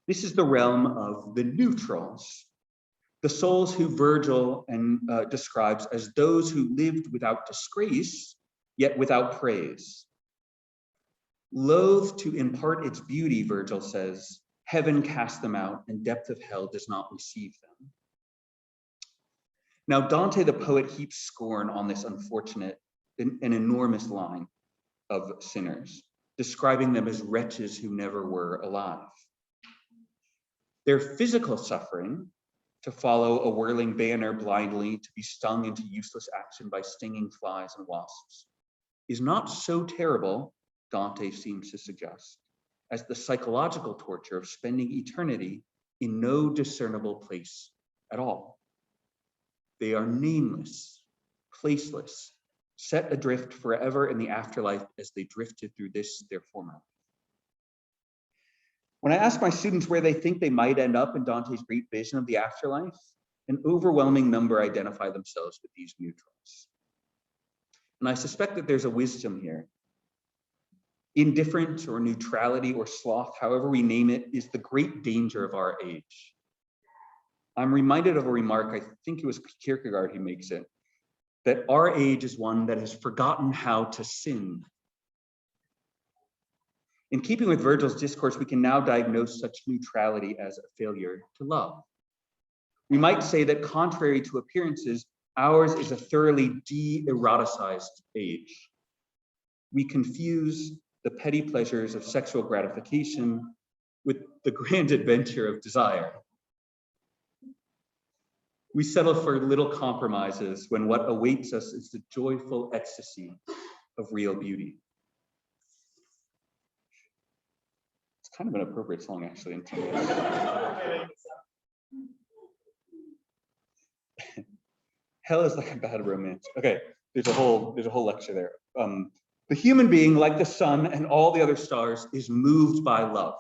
This is the realm of the neutrals, the souls who Virgil describes as those who lived without disgrace, yet without praise. Loath to impart its beauty, Virgil says, heaven cast them out and depth of hell does not receive them. Now, Dante the poet heaps scorn on this unfortunate and enormous line of sinners, describing them as wretches who never were alive. Their physical suffering, to follow a whirling banner blindly, to be stung into useless action by stinging flies and wasps, is not so terrible, Dante seems to suggest, as the psychological torture of spending eternity in no discernible place at all. They are nameless, placeless, set adrift forever in the afterlife as they drifted through this, their former. When I ask my students where they think they might end up in Dante's great vision of the afterlife, an overwhelming number identify themselves with these neutrals. And I suspect that there's a wisdom here. Indifference or neutrality or sloth, however we name it, is the great danger of our age. I'm reminded of a remark, I think it was Kierkegaard who makes it, that our age is one that has forgotten how to sin. In keeping with Virgil's discourse, we can now diagnose such neutrality as a failure to love. We might say that contrary to appearances, ours is a thoroughly de-eroticized age. We confuse the petty pleasures of sexual gratification with the grand adventure of desire. We settle for little compromises when what awaits us is the joyful ecstasy of real beauty. It's kind of an appropriate song, actually. Hell is like a bad romance. Okay, there's a whole lecture there. The human being, like the sun and all the other stars, is moved by love.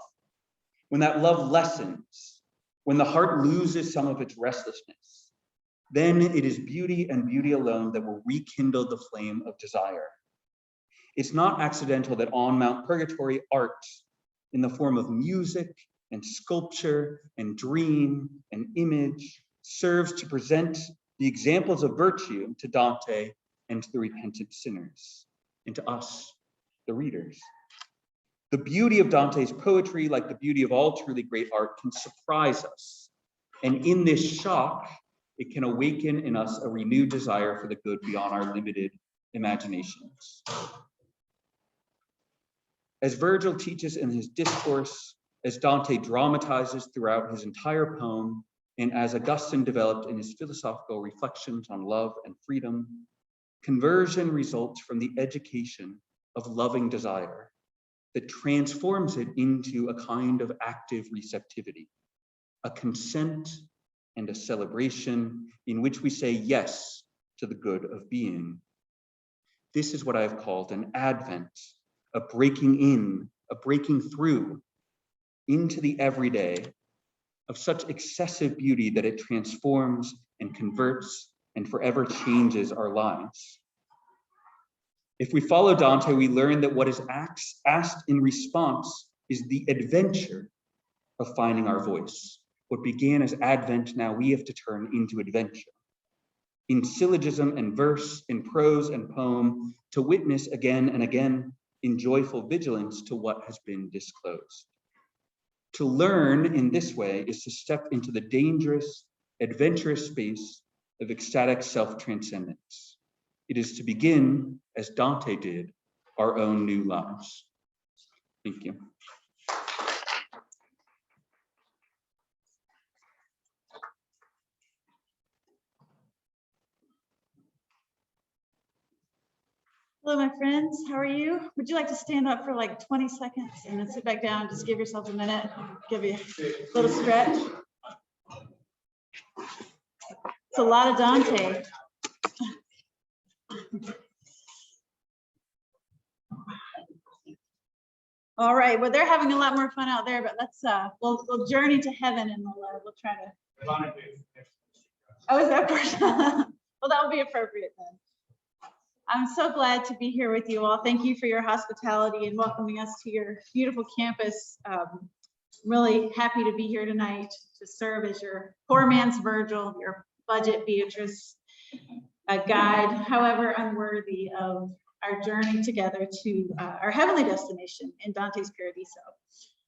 When that love lessens, when the heart loses some of its restlessness, then it is beauty and beauty alone that will rekindle the flame of desire. It's not accidental that on Mount Purgatory, art in the form of music and sculpture and dream and image serves to present the examples of virtue to Dante and to the repentant sinners, and to us, the readers. The beauty of Dante's poetry, like the beauty of all truly great art, can surprise us. And in this shock, it can awaken in us a renewed desire for the good beyond our limited imaginations. As Virgil teaches in his Discourse, as Dante dramatizes throughout his entire poem, and as Augustine developed in his philosophical reflections on love and freedom, conversion results from the education of loving desire that transforms it into a kind of active receptivity, a consent and a celebration in which we say yes to the good of being. This is what I've called an advent, a breaking in, a breaking through into the everyday of such excessive beauty that it transforms and converts and forever changes our lives. If we follow Dante, we learn that what is asked in response is the adventure of finding our voice. What began as advent, now we have to turn into adventure. In syllogism and verse, in prose and poem, to witness again and again in joyful vigilance to what has been disclosed. To learn in this way is to step into the dangerous, adventurous space of ecstatic self-transcendence. It is to begin, as Dante did, our own new lives. Thank you. Hello, my friends. How are you? Would you like to stand up for like 20 seconds and then sit back down? Just give yourselves a minute. Give you a little stretch. It's a lot of Dante. All right. Well, they're having a lot more fun out there, but let's we'll journey to heaven and we'll try to. Oh, is that part? Well, that will be appropriate then. I'm so glad to be here with you all. Thank you for your hospitality and welcoming us to your beautiful campus. Really happy to be here tonight to serve as your poor man's Virgil, your budget Beatrice, a guide, however unworthy of our journey together to our heavenly destination in Dante's Paradiso.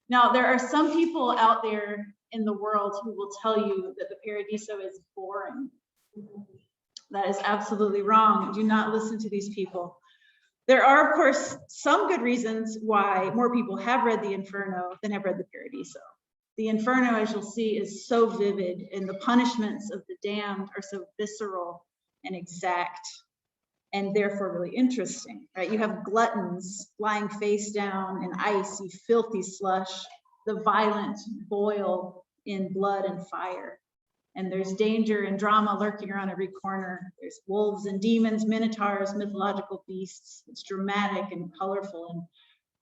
Now, there are some people out there in the world who will tell you that the Paradiso is boring. That is absolutely wrong. Do not listen to these people. There are, of course, some good reasons why more people have read the Inferno than have read the Paradiso. The Inferno, as you'll see, is so vivid, and the punishments of the damned are so visceral and exact, and therefore really interesting, right? You have gluttons lying face down in icy, filthy slush, the violent boil in blood and fire. And there's danger and drama lurking around every corner. There's wolves and demons, minotaurs, mythological beasts. It's dramatic and colorful and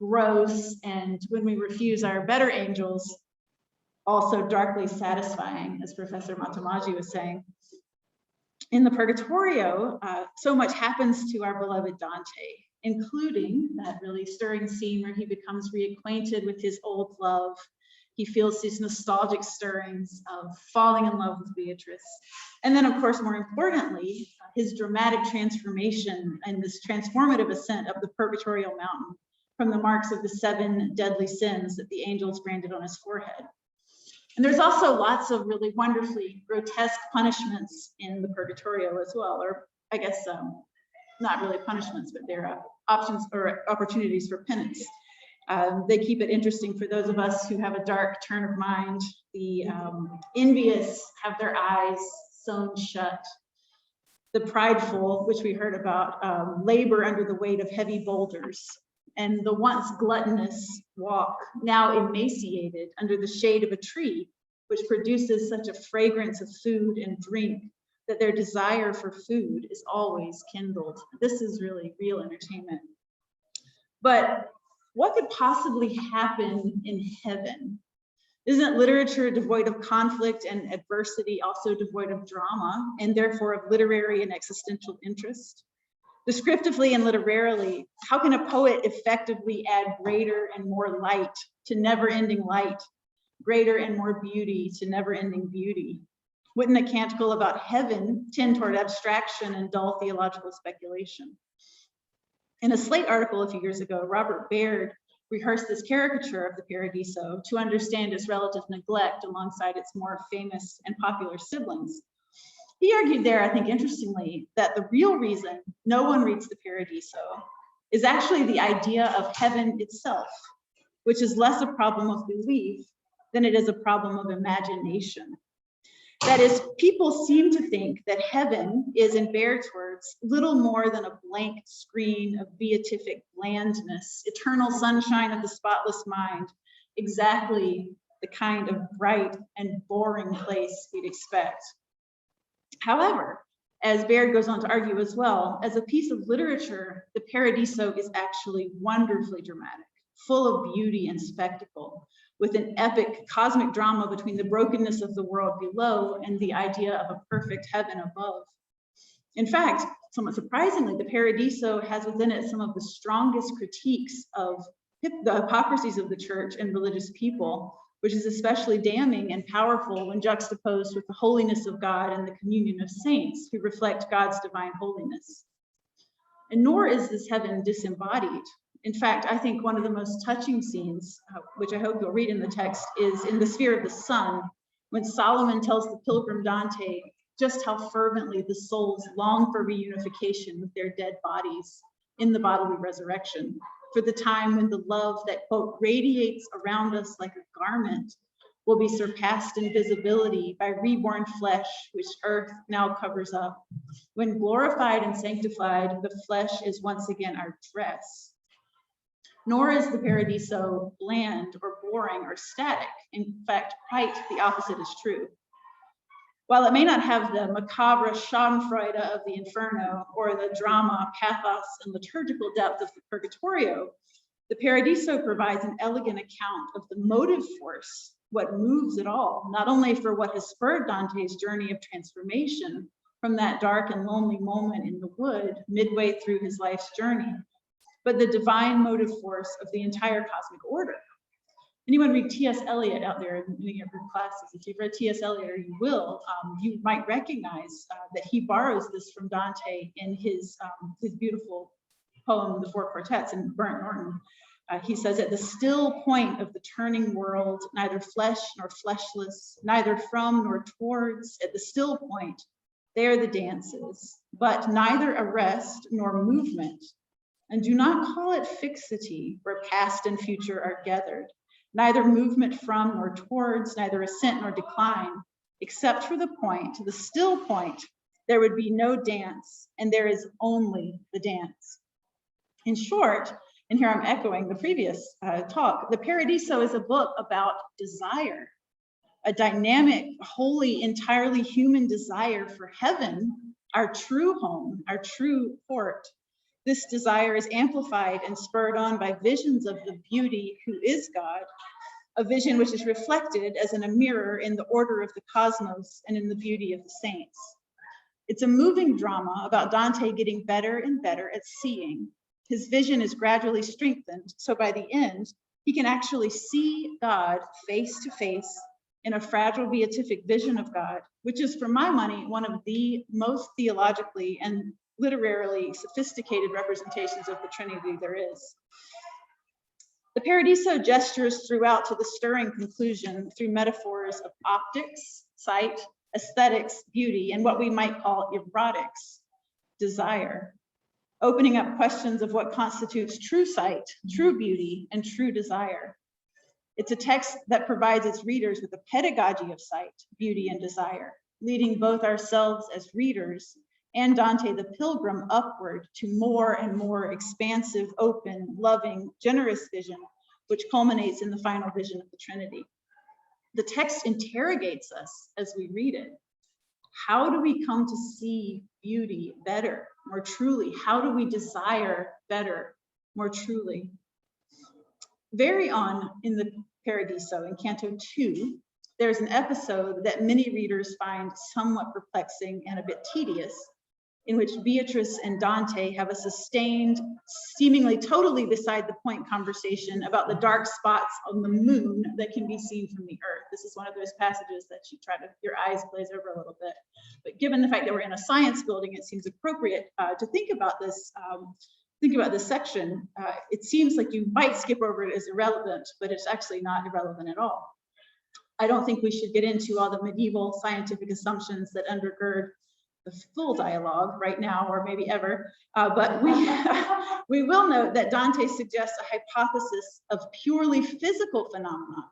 gross. And when we refuse our better angels, also darkly satisfying, as Professor Montemaggi was saying. In the Purgatorio, so much happens to our beloved Dante, including that really stirring scene where he becomes reacquainted with his old love. He feels these nostalgic stirrings of falling in love with Beatrice. And then, of course, more importantly, his dramatic transformation and this transformative ascent up the Purgatorial mountain from the marks of the 7 deadly sins that the angels branded on his forehead. And there's also lots of really wonderfully grotesque punishments in the Purgatorio as well, or I guess not really punishments, but they're options or opportunities for penance. They keep it interesting for those of us who have a dark turn of mind. The envious have their eyes sewn shut. The prideful, which we heard about, labor under the weight of heavy boulders. And the once gluttonous walk, now emaciated under the shade of a tree, which produces such a fragrance of food and drink that their desire for food is always kindled. This is really real entertainment. But what could possibly happen in heaven? Isn't literature devoid of conflict and adversity also devoid of drama, and therefore of literary and existential interest? Descriptively and literarily, how can a poet effectively add greater and more light to never-ending light, greater and more beauty to never-ending beauty? Wouldn't a canticle about heaven tend toward abstraction and dull theological speculation? In a Slate article a few years ago, Robert Baird rehearsed this caricature of the Paradiso to understand its relative neglect alongside its more famous and popular siblings. He argued there, I think interestingly, that the real reason no one reads the Paradiso is actually the idea of heaven itself, which is less a problem of belief than it is a problem of imagination. That is, people seem to think that heaven is, in Baird's words, little more than a blank screen of beatific blandness, eternal sunshine of the spotless mind, exactly the kind of bright and boring place we'd expect. However, as Baird goes on to argue as well, as a piece of literature, the Paradiso is actually wonderfully dramatic, full of beauty and spectacle, with an epic cosmic drama between the brokenness of the world below and the idea of a perfect heaven above. In fact, somewhat surprisingly, the Paradiso has within it some of the strongest critiques of the hypocrisies of the church and religious people, which is especially damning and powerful when juxtaposed with the holiness of God and the communion of saints who reflect God's divine holiness. And nor is this heaven disembodied. In fact, I think one of the most touching scenes, which I hope you'll read in the text, is in the sphere of the sun, when Solomon tells the pilgrim Dante just how fervently the souls long for reunification with their dead bodies in the bodily resurrection, for the time when the love that, quote, radiates around us like a garment will be surpassed in visibility by reborn flesh, which earth now covers up. When glorified and sanctified, the flesh is once again our dress. Nor is the Paradiso bland or boring or static. In fact, quite the opposite is true. While it may not have the macabre schadenfreude of the Inferno or the drama, pathos, and liturgical depth of the Purgatorio, the Paradiso provides an elegant account of the motive force, what moves it all, not only for what has spurred Dante's journey of transformation from that dark and lonely moment in the wood midway through his life's journey, but the divine motive force of the entire cosmic order. Anyone read T.S. Eliot out there in your classes? If you've read T.S. Eliot, or you will, you might recognize that he borrows this from Dante in his beautiful poem, The Four Quartets, in Burnt Norton. He says, at the still point of the turning world, neither flesh nor fleshless, neither from nor towards, at the still point, there the dances, but neither arrest nor movement. And do not call it fixity, where past and future are gathered. neither movement from nor towards, neither ascent nor decline, except for the point, the still point, there would be no dance, and there is only the dance. In short, and here I'm echoing the previous talk, the Paradiso is a book about desire, a dynamic, wholly, entirely human desire for heaven, our true home, our true port. This desire is amplified and spurred on by visions of the beauty who is God, a vision which is reflected as in a mirror in the order of the cosmos and in the beauty of the saints. It's a moving drama about Dante getting better and better at seeing. His vision is gradually strengthened, so by the end, he can actually see God face to face in a fragile beatific vision of God, which is, for my money, one of the most theologically and literarily sophisticated representations of the Trinity there is. The Paradiso gestures throughout to the stirring conclusion through metaphors of optics, sight, aesthetics, beauty, and what we might call erotics, desire, opening up questions of what constitutes true sight, true beauty, and true desire. It's a text that provides its readers with a pedagogy of sight, beauty, and desire, leading both ourselves as readers and Dante the pilgrim upward to more and more expansive, open, loving, generous vision, which culminates in the final vision of the Trinity. The text interrogates us as we read it. How do we come to see beauty better, more truly? How do we desire better, more truly? Very on in the Paradiso, in Canto 2, there's an episode that many readers find somewhat perplexing and a bit tedious, in which Beatrice and Dante have a sustained, seemingly totally beside the point conversation about the dark spots on the moon that can be seen from the earth. This is one of those passages that your eyes glaze over a little bit. But given the fact that we're in a science building, it seems appropriate to think about this section. It seems like you might skip over it as irrelevant, but it's actually not irrelevant at all. I don't think we should get into all the medieval scientific assumptions that undergird the full dialogue right now, or maybe ever, but we will note that Dante suggests a hypothesis of purely physical phenomena,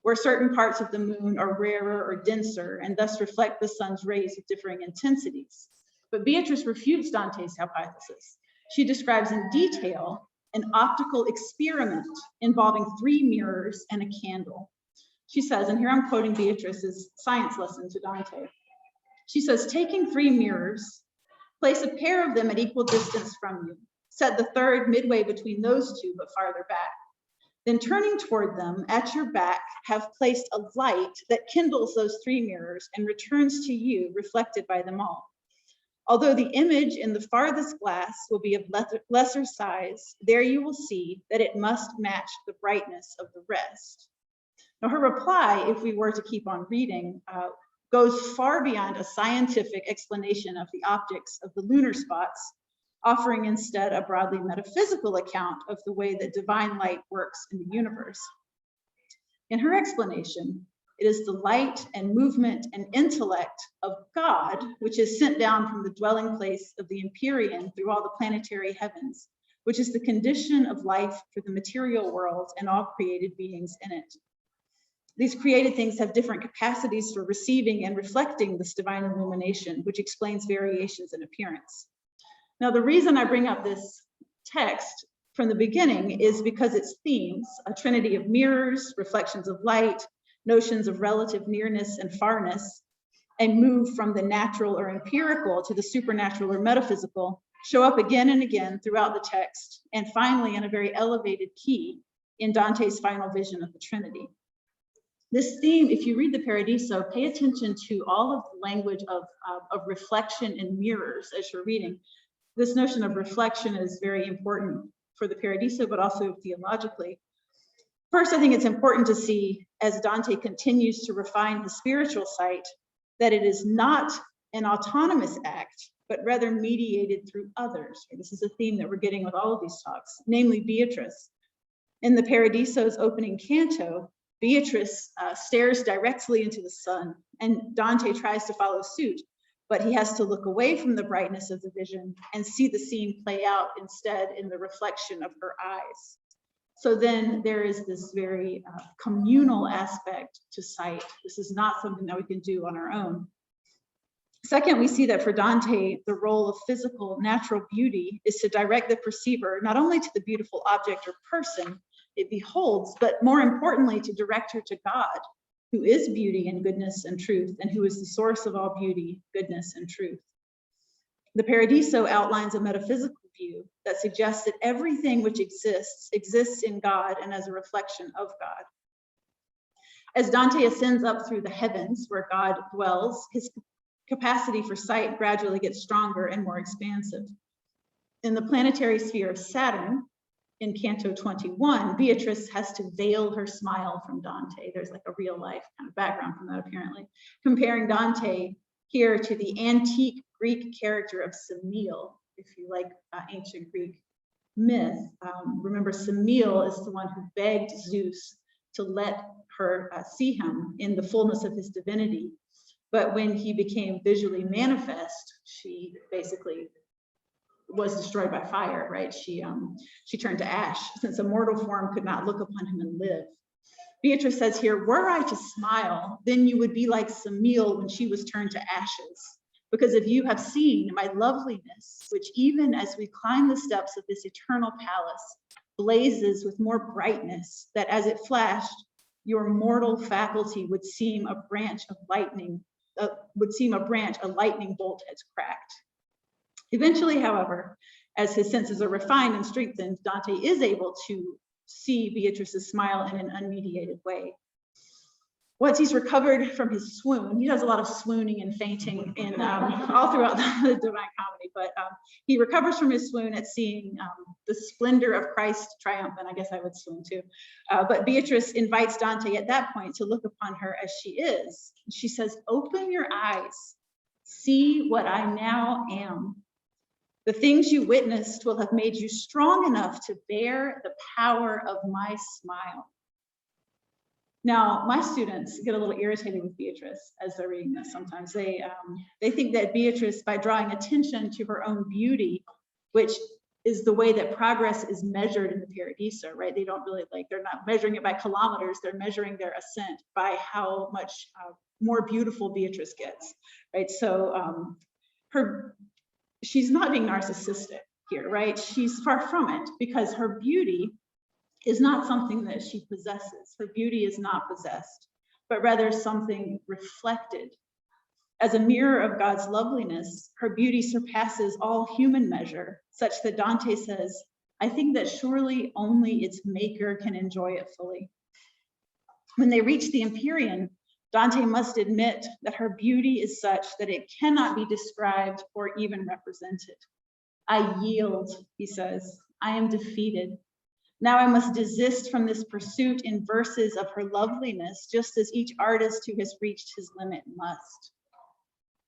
where certain parts of the moon are rarer or denser and thus reflect the sun's rays of differing intensities. But Beatrice refutes Dante's hypothesis. She describes in detail an optical experiment involving 3 mirrors and a candle. She says, and here I'm quoting Beatrice's science lesson to Dante. She says, taking 3 mirrors, place a pair of them at equal distance from you. Set the third midway between those 2, but farther back. Then turning toward them, at your back, have placed a light that kindles those 3 mirrors and returns to you, reflected by them all. Although the image in the farthest glass will be of lesser size, there you will see that it must match the brightness of the rest. Now, her reply, if we were to keep on reading, goes far beyond a scientific explanation of the optics of the lunar spots, offering instead a broadly metaphysical account of the way that divine light works in the universe. In her explanation, it is the light and movement and intellect of God, which is sent down from the dwelling place of the Empyrean through all the planetary heavens, which is the condition of life for the material world and all created beings in it. These created things have different capacities for receiving and reflecting this divine illumination, which explains variations in appearance. Now, the reason I bring up this text from the beginning is because its themes, a trinity of mirrors, reflections of light, notions of relative nearness and farness, and move from the natural or empirical to the supernatural or metaphysical, show up again and again throughout the text, and finally in a very elevated key in Dante's final vision of the Trinity. This theme, if you read the Paradiso, pay attention to all of the language of reflection and mirrors as you're reading. This notion of reflection is very important for the Paradiso, but also theologically. First, I think it's important to see, as Dante continues to refine his spiritual sight, that it is not an autonomous act, but rather mediated through others. This is a theme that we're getting with all of these talks, namely Beatrice. In the Paradiso's opening canto, Beatrice stares directly into the sun, and Dante tries to follow suit, but he has to look away from the brightness of the vision and see the scene play out instead in the reflection of her eyes. So then there is this very communal aspect to sight. This is not something that we can do on our own. Second, we see that for Dante, the role of physical, natural beauty is to direct the perceiver not only to the beautiful object or person it beholds, but more importantly, to direct her to God, who is beauty and goodness and truth, and who is the source of all beauty, goodness, and truth. The Paradiso outlines a metaphysical view that suggests that everything which exists in God and as a reflection of God. As Dante ascends up through the heavens where God dwells, his capacity for sight gradually gets stronger and more expansive. In the planetary sphere of Saturn, in Canto 21, Beatrice has to veil her smile from Dante. There's like a real life kind of background from that apparently, comparing Dante here to the antique Greek character of Semele. If you like ancient Greek myth, remember Semele is the one who begged Zeus to let her see him in the fullness of his divinity. But when he became visually manifest, she basically was destroyed by fire, right? She turned to ash, since a mortal form could not look upon him and live. Beatrice says here, were I to smile, then you would be like Semele when she was turned to ashes. Because if you have seen my loveliness, which even as we climb the steps of this eternal palace, blazes with more brightness, that as it flashed, your mortal faculty would seem a branch of lightning, a lightning bolt has cracked. Eventually, however, as his senses are refined and strengthened, Dante is able to see Beatrice's smile in an unmediated way. Once he's recovered from his swoon, he does a lot of swooning and fainting in all throughout the Divine Comedy, but he recovers from his swoon at seeing the splendor of Christ triumphant. I guess I would swoon too. But Beatrice invites Dante at that point to look upon her as she is. She says, open your eyes, see what I now am. The things you witnessed will have made you strong enough to bear the power of my smile. Now, my students get a little irritated with Beatrice as they're reading this sometimes. They think that Beatrice, by drawing attention to her own beauty, which is the way that progress is measured in the Paradiso, right? They don't really they're not measuring it by kilometers, they're measuring their ascent by how much more beautiful Beatrice gets, right? So she's not being narcissistic here, right? She's far from it, because her beauty is not something that she possesses. Her beauty is not possessed, but rather something reflected. As a mirror of God's loveliness, her beauty surpasses all human measure, such that Dante says, I think that surely only its maker can enjoy it fully. When they reach the Empyrean, Dante must admit that her beauty is such that it cannot be described or even represented. I yield, he says, I am defeated. Now I must desist from this pursuit in verses of her loveliness, just as each artist who has reached his limit must.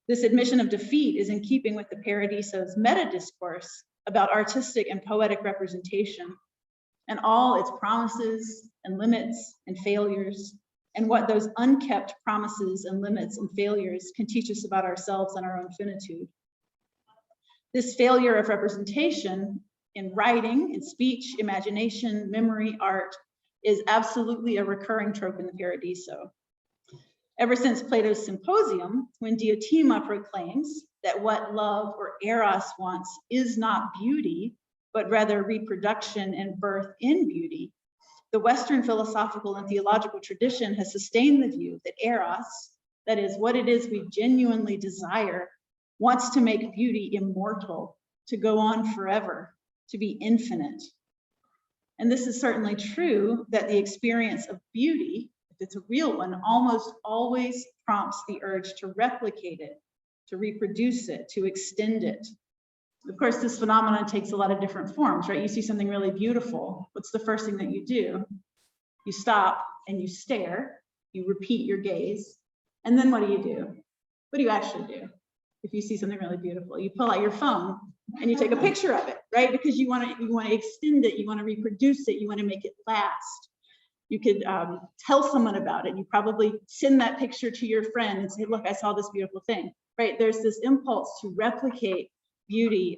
This admission of defeat is in keeping with the Paradiso's meta-discourse about artistic and poetic representation, and all its promises and limits and failures, and what those unkept promises and limits and failures can teach us about ourselves and our own finitude. This failure of representation in writing, in speech, imagination, memory, art, is absolutely a recurring trope in the Paradiso. Ever since Plato's Symposium, when Diotima proclaims that what love or eros wants is not beauty, but rather reproduction and birth in beauty, the Western philosophical and theological tradition has sustained the view that eros, that is what it is we genuinely desire, wants to make beauty immortal, to go on forever, to be infinite. And this is certainly true that the experience of beauty, if it's a real one, almost always prompts the urge to replicate it, to reproduce it, to extend it. Of course, this phenomenon takes a lot of different forms, right? You see something really beautiful. What's the first thing that you do? You stop and you stare, you repeat your gaze. And then what do? What do you actually do? If you see something really beautiful, you pull out your phone and you take a picture of it, right? Because you want to extend it, you want to reproduce it, you want to make it last. You could tell someone about it. You probably send that picture to your friend and say, look, I saw this beautiful thing, right? There's this impulse to replicate beauty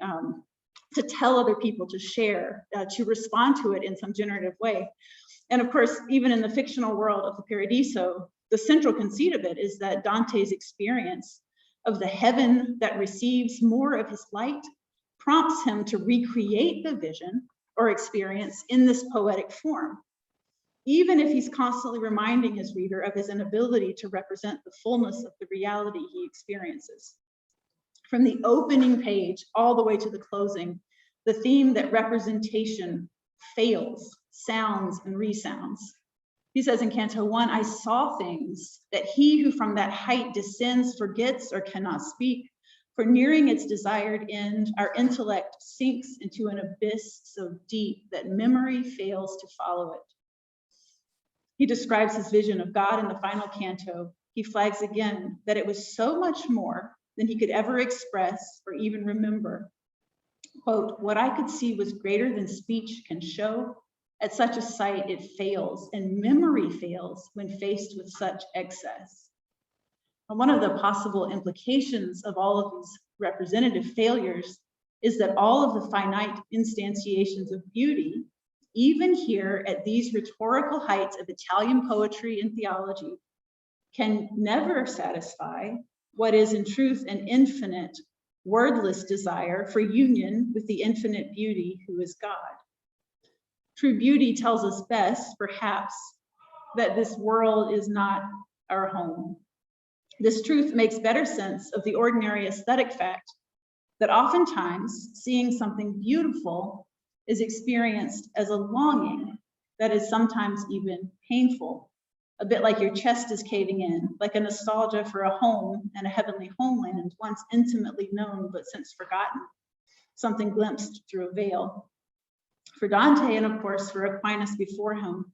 to tell other people, to share, to respond to it in some generative way. And of course, even in the fictional world of the Paradiso, the central conceit of it is that Dante's experience of the heaven that receives more of his light prompts him to recreate the vision or experience in this poetic form, even if he's constantly reminding his reader of his inability to represent the fullness of the reality he experiences. From the opening page all the way to the closing, the theme that representation fails, sounds and resounds. He says in Canto 1, I saw things that he who from that height descends forgets or cannot speak, for nearing its desired end, our intellect sinks into an abyss so deep that memory fails to follow it. He describes his vision of God in the final canto. He flags again that it was so much more than he could ever express or even remember. Quote, what I could see was greater than speech can show. At such a sight, it fails, and memory fails when faced with such excess. And one of the possible implications of all of these representative failures is that all of the finite instantiations of beauty, even here at these rhetorical heights of Italian poetry and theology, can never satisfy what is in truth an infinite, wordless desire for union with the infinite beauty who is God. True beauty tells us best, perhaps, that this world is not our home. This truth makes better sense of the ordinary aesthetic fact that oftentimes seeing something beautiful is experienced as a longing that is sometimes even painful, a bit like your chest is caving in, like a nostalgia for a home and a heavenly homeland once intimately known but since forgotten, something glimpsed through a veil. For Dante, and of course for Aquinas before him,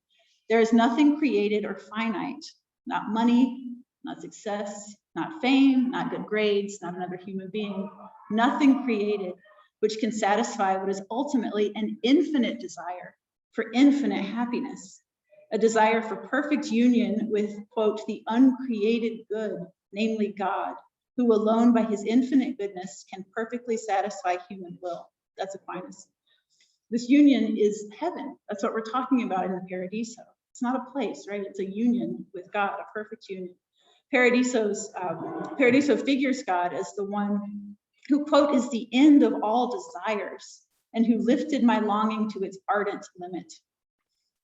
there is nothing created or finite, not money, not success, not fame, not good grades, not another human being, nothing created which can satisfy what is ultimately an infinite desire for infinite happiness, a desire for perfect union with, quote, the uncreated good, namely God, who alone by his infinite goodness can perfectly satisfy human will. That's Aquinas. This union is heaven. That's what we're talking about in the Paradiso. It's not a place, right? It's a union with God, a perfect union. Paradiso figures God as the one who, quote, is the end of all desires and who lifted my longing to its ardent limit.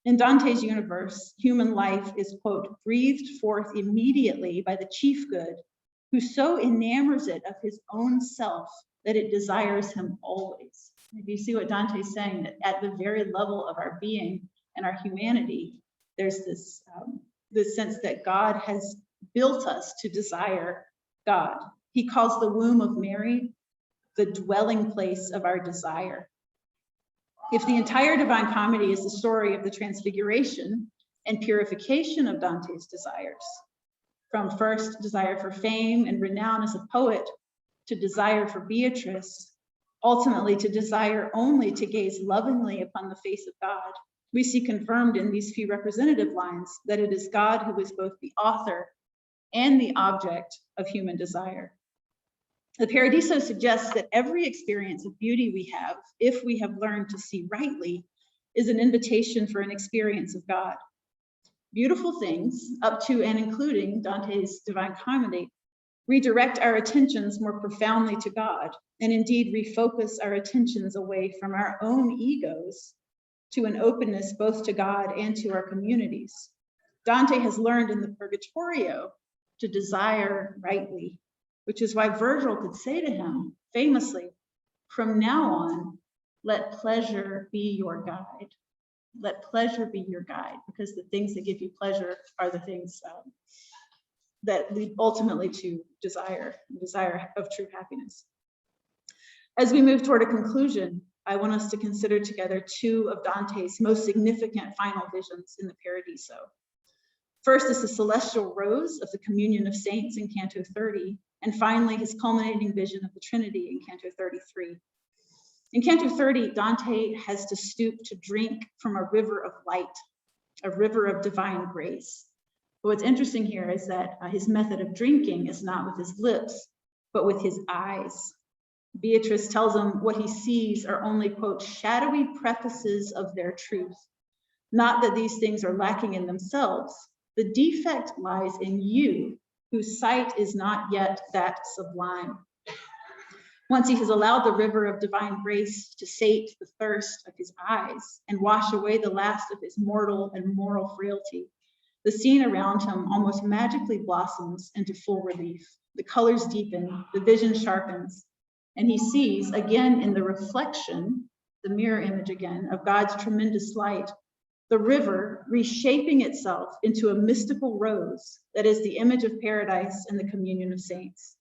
In Dante's universe, human life is, quote, breathed forth immediately by the chief good, who so enamors it of his own self that it desires him always. If you see what Dante's saying, that at the very level of our being and our humanity, there's this sense that God has built us to desire God. He calls the womb of Mary the dwelling place of our desire. If the entire Divine Comedy is the story of the transfiguration and purification of Dante's desires, from first desire for fame and renown as a poet to desire for Beatrice, ultimately to desire only to gaze lovingly upon the face of God, we see confirmed in these few representative lines that it is God who is both the author and the object of human desire. The Paradiso suggests that every experience of beauty we have, if we have learned to see rightly, is an invitation for an experience of God. Beautiful things, up to and including Dante's Divine Comedy, redirect our attentions more profoundly to God, and indeed refocus our attentions away from our own egos to an openness both to God and to our communities. Dante has learned in the Purgatorio to desire rightly, which is why Virgil could say to him famously, from now on, let pleasure be your guide. Let pleasure be your guide, because the things that give you pleasure are the things that lead ultimately to desire of true happiness. As we move toward a conclusion, I want us to consider together two of Dante's most significant final visions in the Paradiso. First is the celestial rose of the communion of saints in Canto 30, and finally his culminating vision of the Trinity in Canto 33. In Canto 30, Dante has to stoop to drink from a river of light, a river of divine grace. But what's interesting here is that his method of drinking is not with his lips, but with his eyes. Beatrice tells him what he sees are only, quote, shadowy prefaces of their truth. Not that these things are lacking in themselves. The defect lies in you, whose sight is not yet that sublime. Once he has allowed the river of divine grace to sate the thirst of his eyes and wash away the last of his mortal and moral frailty, the scene around him almost magically blossoms into full relief. The colors deepen, the vision sharpens, and he sees again in the reflection, the mirror image again, of God's tremendous light, the river reshaping itself into a mystical rose that is the image of paradise and the communion of saints.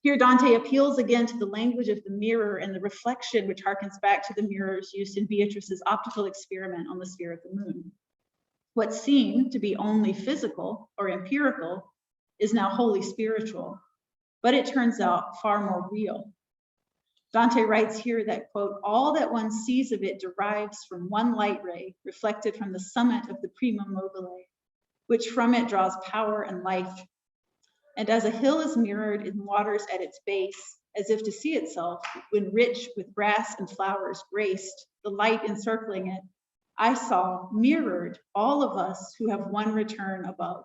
Here, Dante appeals again to the language of the mirror and the reflection, which harkens back to the mirrors used in Beatrice's optical experiment on the sphere of the moon. What seemed to be only physical or empirical is now wholly spiritual, but it turns out far more real. Dante writes here that, quote, all that one sees of it derives from one light ray reflected from the summit of the prima mobile, which from it draws power and life. And as a hill is mirrored in waters at its base, as if to see itself, when rich with grass and flowers graced, the light encircling it, I saw mirrored all of us who have one return above.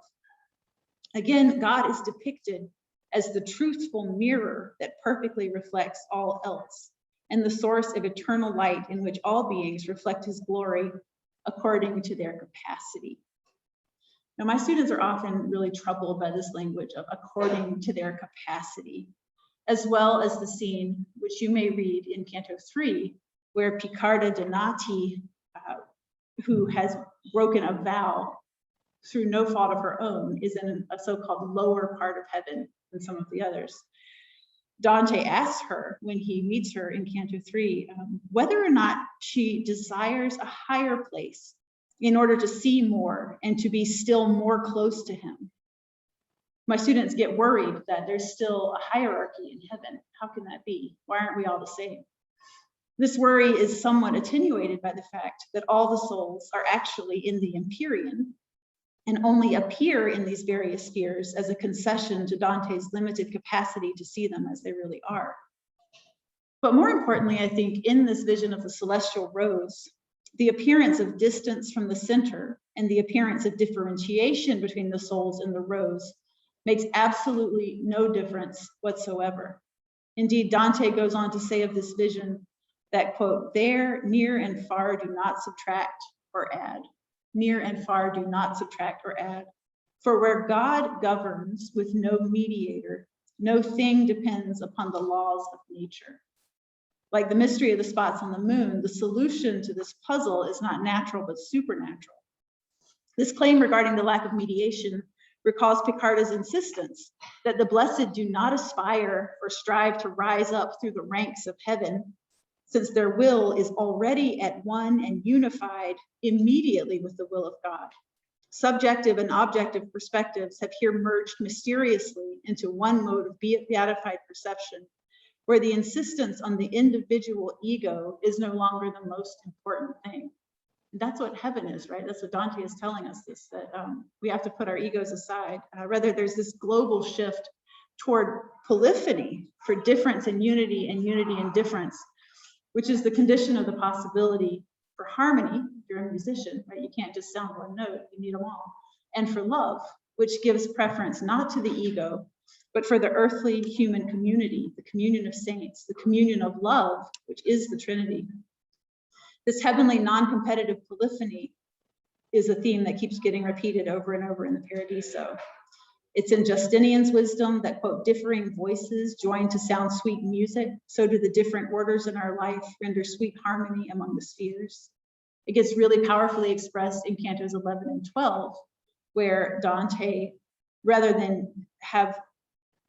Again, God is depicted as the truthful mirror that perfectly reflects all else, and the source of eternal light in which all beings reflect his glory according to their capacity. Now, my students are often really troubled by this language of according to their capacity, as well as the scene, which you may read in Canto 3, where Picarda Donati, who has broken a vow through no fault of her own, is in a so-called lower part of heaven than some of the others. Dante asks her when he meets her in Canto 3, whether or not she desires a higher place in order to see more and to be still more close to him. My students get worried that there's still a hierarchy in heaven. How can that be? Why aren't we all the same? This worry is somewhat attenuated by the fact that all the souls are actually in the Empyrean and only appear in these various spheres as a concession to Dante's limited capacity to see them as they really are. But more importantly, I think in this vision of the celestial rose, the appearance of distance from the center and the appearance of differentiation between the souls in the rose makes absolutely no difference whatsoever. Indeed, Dante goes on to say of this vision that, quote, there, near and far do not subtract or add. Near and far do not subtract or add. For where God governs with no mediator, no thing depends upon the laws of nature. Like the mystery of the spots on the moon, the solution to this puzzle is not natural, but supernatural. This claim regarding the lack of mediation recalls Picarda's insistence that the blessed do not aspire or strive to rise up through the ranks of heaven, since their will is already at one and unified immediately with the will of God. Subjective and objective perspectives have here merged mysteriously into one mode of beatified perception, where the insistence on the individual ego is no longer the most important thing. And that's what heaven is, right? That's what Dante is telling us, this, that we have to put our egos aside. Rather, there's this global shift toward polyphony for difference and unity and difference, which is the condition of the possibility for harmony. If you're a musician, right? You can't just sound one note, you need them all. And for love, which gives preference not to the ego, but for the earthly human community, the communion of saints, the communion of love, which is the Trinity. This heavenly non-competitive polyphony is a theme that keeps getting repeated over and over in the Paradiso. It's in Justinian's wisdom that, quote, differing voices join to sound sweet music, so do the different orders in our life render sweet harmony among the spheres. It gets really powerfully expressed in Cantos 11 and 12, where Dante, rather than have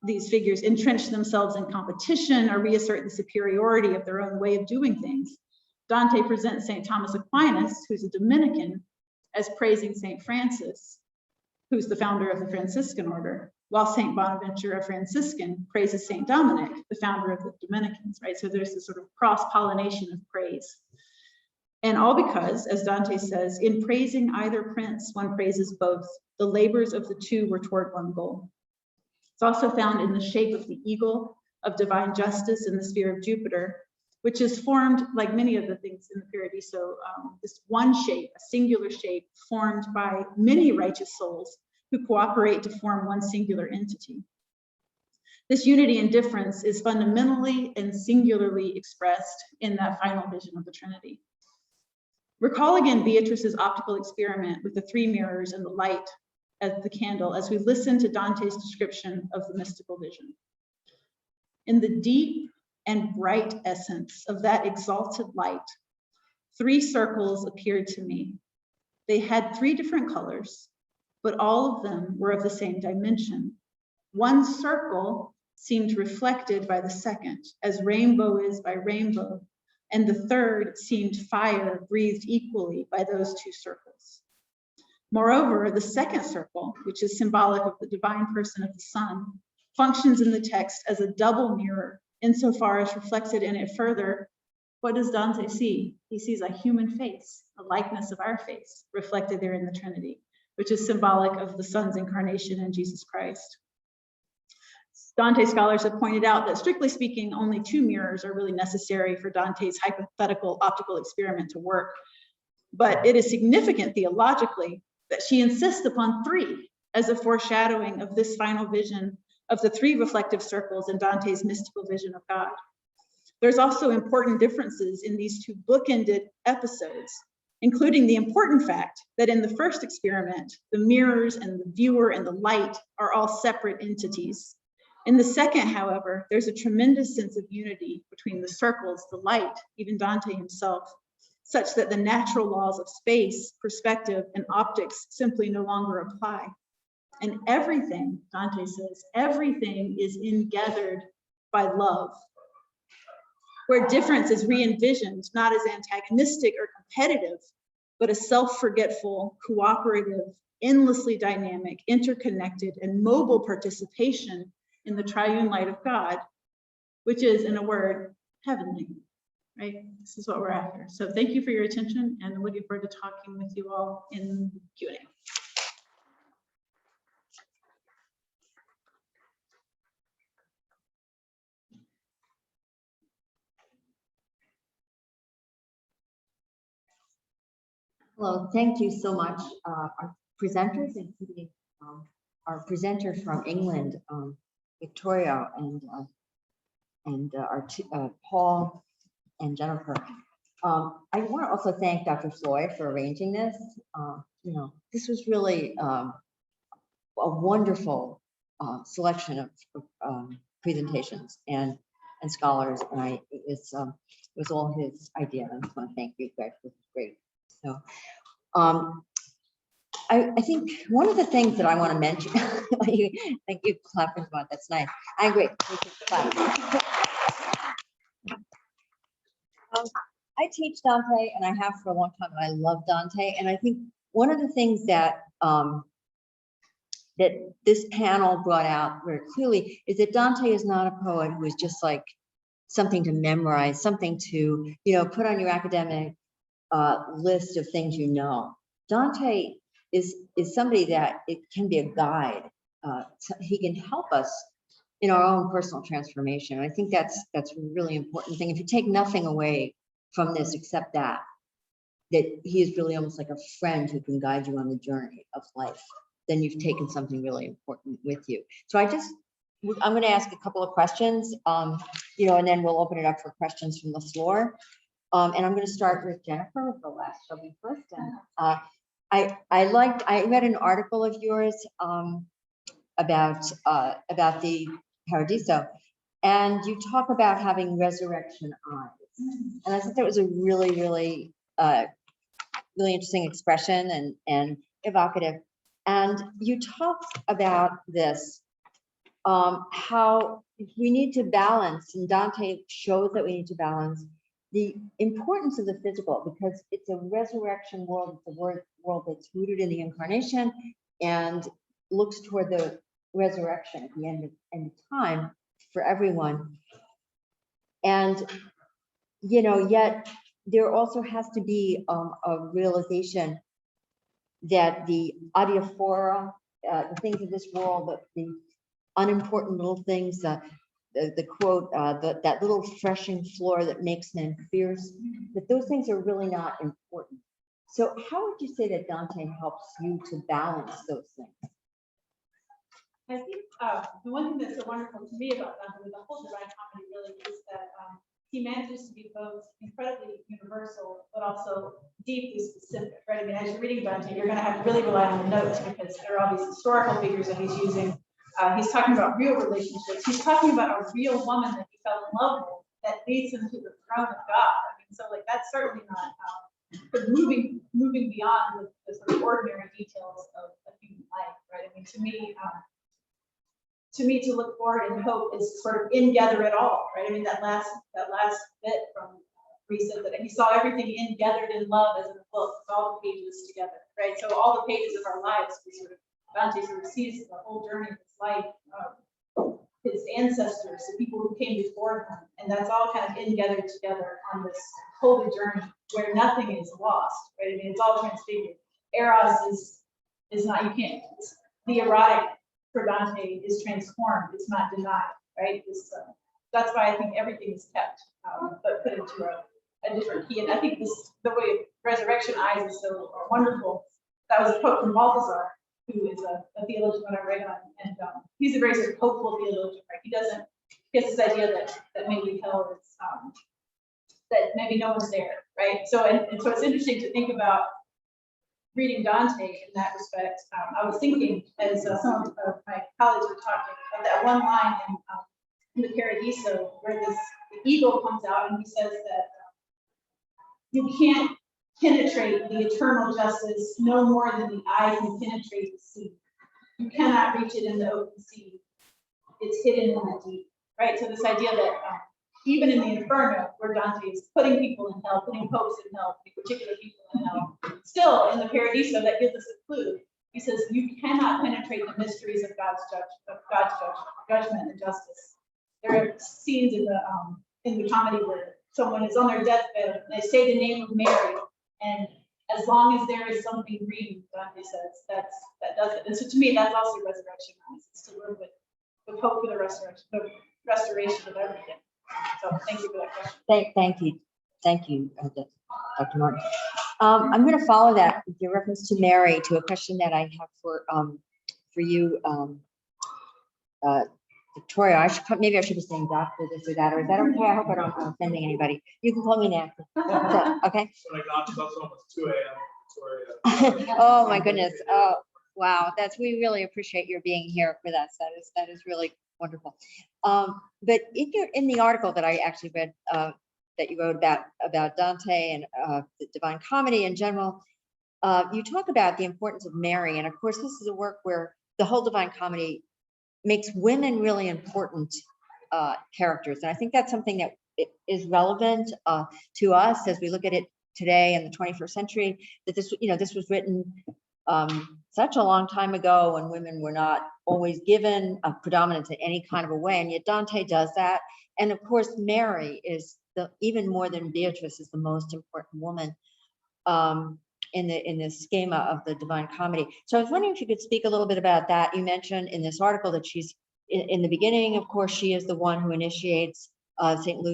these figures entrench themselves in competition or reassert the superiority of their own way of doing things, Dante presents St. Thomas Aquinas, who's a Dominican, as praising St. Francis, who's the founder of the Franciscan order, while St. Bonaventure, a Franciscan, praises St. Dominic, the founder of the Dominicans, right? So there's this sort of cross-pollination of praise. And all because, as Dante says, in praising either prince, one praises both. The labors of the two were toward one goal. It's also found in the shape of the eagle of divine justice in the sphere of Jupiter, which is formed, like many of the things in the Paradiso, this one shape, a singular shape formed by many righteous souls who cooperate to form one singular entity. This unity and difference is fundamentally and singularly expressed in that final vision of the Trinity. Recall again Beatrice's optical experiment with the three mirrors and the light as the candle as we listen to Dante's description of the mystical vision. In the deep and bright essence of that exalted light, three circles appeared to me. They had three different colors, but all of them were of the same dimension. One circle seemed reflected by the second, as rainbow is by rainbow, and the third seemed fire breathed equally by those two circles. Moreover, the second circle, which is symbolic of the divine person of the sun, functions in the text as a double mirror, insofar as reflected in it further. What does Dante see? He sees a human face, a likeness of our face, reflected there in the Trinity, which is symbolic of the Son's incarnation in Jesus Christ. Dante scholars have pointed out that, strictly speaking, only two mirrors are really necessary for Dante's hypothetical optical experiment to work. But it is significant theologically that she insists upon three as a foreshadowing of this final vision of the three reflective circles in Dante's mystical vision of God. There's also important differences in these two bookended episodes, including the important fact that in the first experiment, the mirrors and the viewer and the light are all separate entities. In the second, however, there's a tremendous sense of unity between the circles, the light, even Dante himself, such that the natural laws of space, perspective, and optics simply no longer apply. And everything, Dante says, everything is ingathered by love, where difference is re-envisioned, not as antagonistic or competitive, but a self-forgetful, cooperative, endlessly dynamic, interconnected, and mobile participation in the triune light of God, which is, in a word, heavenly, right? This is what we're after. So thank you for your attention, and I'm looking forward to talking with you all in Q&A. Hello, thank you so much. Our presenters, including our presenter from England, Vittorio, and Paul and Jennifer. I want to also thank Dr. Floyd for arranging this. This was really a wonderful selection of presentations and scholars, and it was all his idea. I just want to thank you guys. This is great. So, I think one of the things that I want to mention, thank you, clapping about that's nice. I agree. I teach Dante, and I have for a long time, and I love Dante. And I think one of the things that that this panel brought out very clearly is that Dante is not a poet who is just like something to memorize, something to put on your academic list of things you know. Dante is somebody that it can be a guide. He can help us in our own personal transformation. I think that's a really important thing. If you take nothing away from this except that he is really almost like a friend who can guide you on the journey of life, then you've taken something really important with you. So I'm going to ask a couple of questions, and then we'll open it up for questions from the floor. And I'm going to start with Jennifer with the last. Shall we first? And I read an article of yours about the Paradiso, and you talk about having resurrection eyes, and I thought that was a really, really, really interesting expression and evocative. And you talked about this, how we need to balance, and Dante shows that we need to balance the importance of the physical, because it's a resurrection world. It's a world that's rooted in the incarnation and looks toward the resurrection at the end of time for everyone. And yet there also has to be a realization that the adiaphora, the things of this world, the unimportant little things, the quote, that little threshing floor that makes men fierce, that those things are really not important. So how would you say that Dante helps you to balance those things? I think the one thing that's so wonderful to me about Dante, with the whole Divine Comedy, really is that he manages to be both incredibly universal, but also deeply specific, right? I mean, as you're reading Dante, you're going to have to really rely on the notes because there are all these historical figures that he's using. He's talking about real relationships. He's talking about a real woman that he fell in love with that leads him to the throne of God. I mean, so like that's certainly not moving beyond the sort of ordinary details of human life, right? I mean, to me, to look forward and hope is sort of in gather it all, right? I mean, that last bit from where he said that he saw everything in gathered in love as in a book, with all the pages together, right? So all the pages of our lives, we sort of Dante sort of sees the whole journey of his life, his ancestors, the people who came before him, and that's all kind of in gathered together on this holy journey where nothing is lost, right? I mean, it's all transfigured. Eros is not, you can't, the erotic for Dante is transformed, it's not denied, right? That's why I think everything is kept, but put into a different key. And I think the way Resurrection Eyes is so wonderful. That was a quote from Balthazar, who is a theologian that I read on, and he's a very sort of hopeful theologian, right? He has this idea that maybe hell is, that maybe no one's there, right? So, and so it's interesting to think about reading Dante in that respect. I was thinking, as some of my colleagues were talking, of that one line in the Paradiso where the eagle comes out and he says that you can't penetrate the eternal justice no more than the eye can penetrate the sea. You cannot reach it in the open sea. It's hidden in the deep, right? So this idea that even in the Inferno, where Dante is putting people in hell, putting popes in hell, particular people in hell, still in the Paradiso, that gives us a clue. He says, you cannot penetrate the mysteries of God's judgment and justice. There are scenes in the comedy where someone is on their deathbed, and they say the name of Mary, and as long as there is something green, Dante says, that does it. And so to me, that's also resurrection eyes. It's to live with hope for the restoration of everything. So thank you for that question. Thank you, Dr. Martin. I'm going to follow that with your reference to Mary to a question that I have for you, Victoria. Maybe I should be saying doctor this or that, or is that okay? I hope I don't offending anybody. You can call me Nancy. Okay. When I got to that's almost 2 a.m. Victoria. Oh my goodness. Oh wow. We really appreciate your being here with us. That is really wonderful. But in the article that I actually read, that you wrote about Dante and the Divine Comedy in general, you talk about the importance of Mary, and of course this is a work where the whole Divine Comedy makes women really important characters, and I think that's something that is relevant to us as we look at it today in the 21st century. That this was written such a long time ago when women were not always given a predominance in any kind of a way, and yet Dante does that. And of course, Mary is even more than Beatrice is the most important woman in the schema of the Divine Comedy. So I was wondering if you could speak a little bit about that. You mentioned in this article that she's in the beginning, of course, she is the one who initiates Saint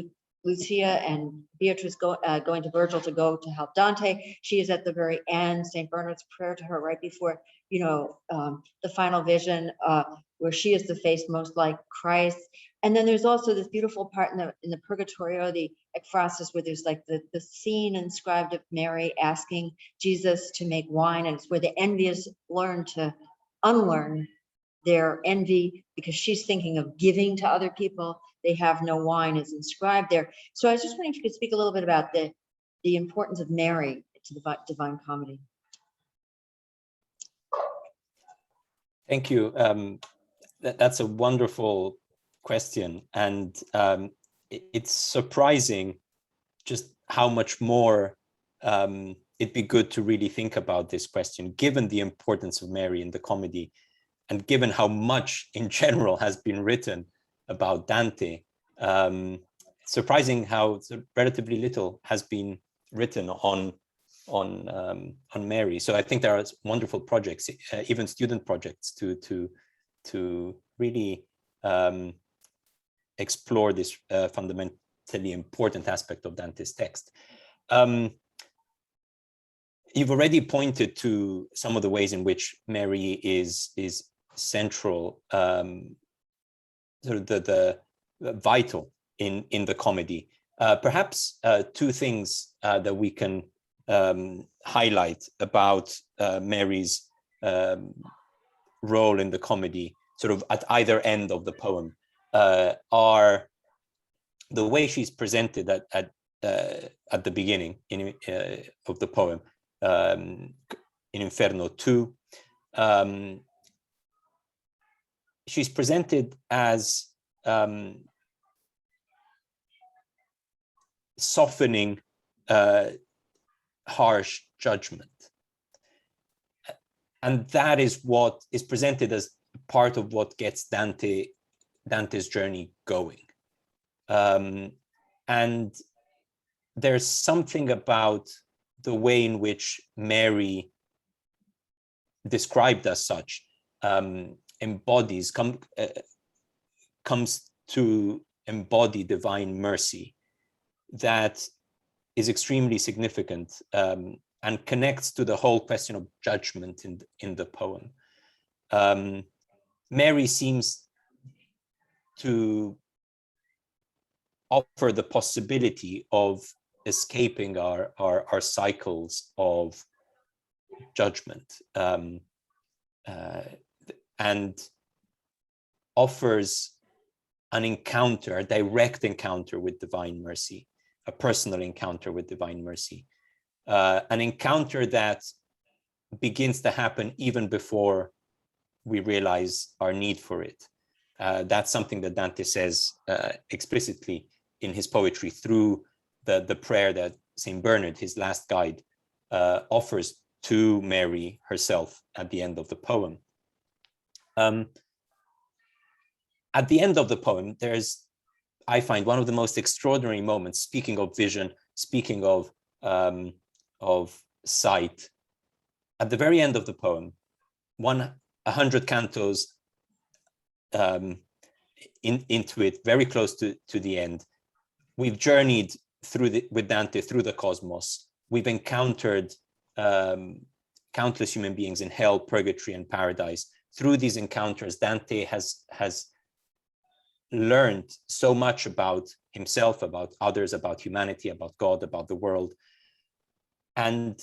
Lucia and Beatrice going to Virgil to go to help Dante. She is at the very end, Saint Bernard's prayer to her right before, the final vision, where she is the face most like Christ. And then there's also this beautiful part in the Purgatorio, the ekphrasis, where there's like the scene inscribed of Mary asking Jesus to make wine, and it's where the envious learn to unlearn their envy because she's thinking of giving to other people. They have no wine is inscribed there. So I was just wondering if you could speak a little bit about the importance of Mary to the Divine Comedy. Thank you. That's a wonderful question, and it's surprising just how much more it'd be good to really think about this question, given the importance of Mary in the comedy, and given how much in general has been written about Dante. Surprising how relatively little has been written on Mary. So I think there are wonderful projects, even student projects, to really explore this fundamentally important aspect of Dante's text. You've already pointed to some of the ways in which Mary is central, sort of the vital in the comedy. Perhaps two things that we can highlight about Mary's role in the comedy, sort of at either end of the poem, are the way she's presented at the beginning of the poem, in Inferno 2. She's presented as softening harsh judgment. And that is what is presented as part of what gets Dante's journey going. And there's something about the way in which Mary, described as such, comes to embody divine mercy, that is extremely significant, and connects to the whole question of judgment in the poem. Mary seems to offer the possibility of escaping our cycles of judgment, and offers an encounter, a direct encounter with divine mercy, a personal encounter with divine mercy, an encounter that begins to happen even before we realize our need for it. That's something that Dante says explicitly in his poetry through the prayer that Saint Bernard, his last guide, offers to Mary herself at the end of the poem. At the end of the poem, there's, I find, one of the most extraordinary moments, speaking of vision, speaking of sight. At the very end of the poem, 100 cantos into it, very close to the end, we've journeyed with Dante through the cosmos. We've encountered countless human beings in hell, purgatory, and paradise. Through these encounters, Dante has learned so much about himself, about others, about humanity, about God, about the world. And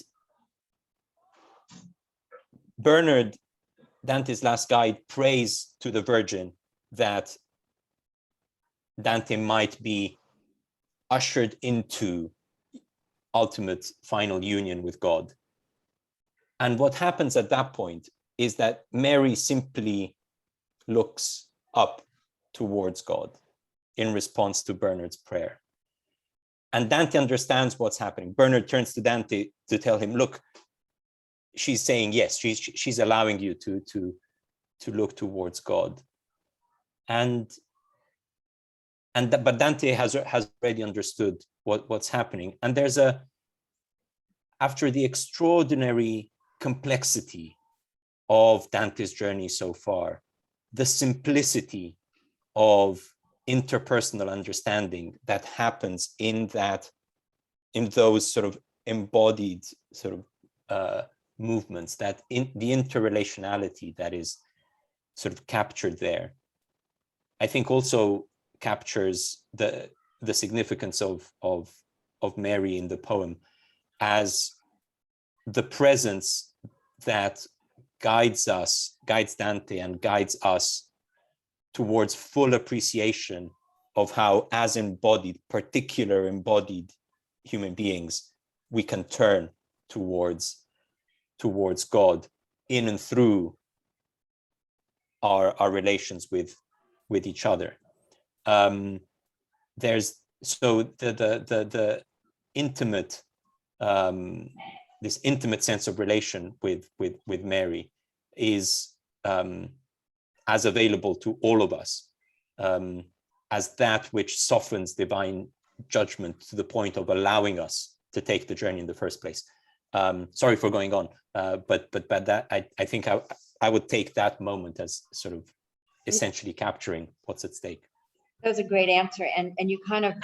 Bernard, Dante's last guide, prays to the Virgin that Dante might be ushered into ultimate final union with God. And what happens at that point is that Mary simply looks up towards God in response to Bernard's prayer. And Dante understands what's happening. Bernard turns to Dante to tell him, look, she's saying yes, she's allowing you to look towards God. But Dante has already understood what's happening. And there's after the extraordinary complexity of Dante's journey so far, the simplicity of interpersonal understanding that happens in those sort of embodied sort of movements, that in the interrelationality that is sort of captured there, I think also captures the significance of Mary in the poem as the presence that guides Dante and guides us towards full appreciation of how, as particular embodied human beings, we can turn towards God in and through our relations with each other. There's the intimate, this intimate sense of relation with Mary is as available to all of us as that which softens divine judgment to the point of allowing us to take the journey in the first place. Sorry for going on, but that I think I would take that moment as sort of essentially capturing what's at stake. That was a great answer, and you kind of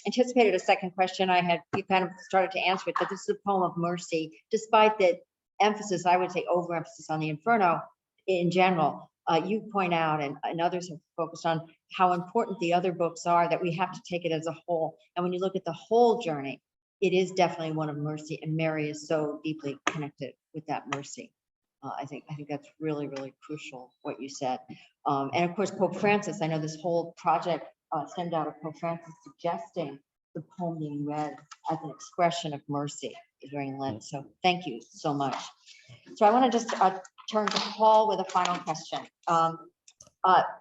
anticipated a second question I had. You kind of started to answer it, but this is a poem of mercy, despite the emphasis, I would say, overemphasis on the Inferno in general. You point out, and others have focused on how important the other books are, that we have to take it as a whole. And when you look at the whole journey, it is definitely one of mercy, and Mary is so deeply connected with that mercy. I think that's really, really crucial what you said. And of course, Pope Francis, I know this whole project stemmed out of Pope Francis suggesting the poem being read as an expression of mercy during Lent. So thank you so much. So I want to just turn to Paul with a final question.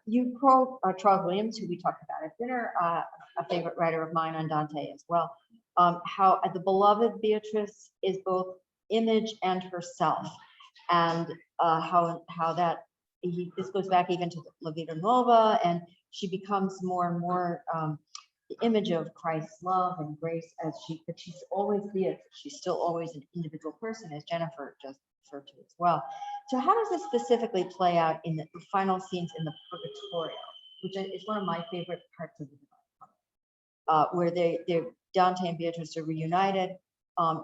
You quote Charles Williams, who we talked about at dinner, a favorite writer of mine on Dante as well, how the beloved Beatrice is both image and herself. And how that this goes back even to La Vita Nuova, and she becomes more and more the image of Christ's love and grace, but she's always Beatrice. She's still always an individual person, as Jennifer just referred to as well. So how does this specifically play out in the final scenes in the Purgatorio, which is one of my favorite parts of the Divine Comedy, where Dante and Beatrice are reunited.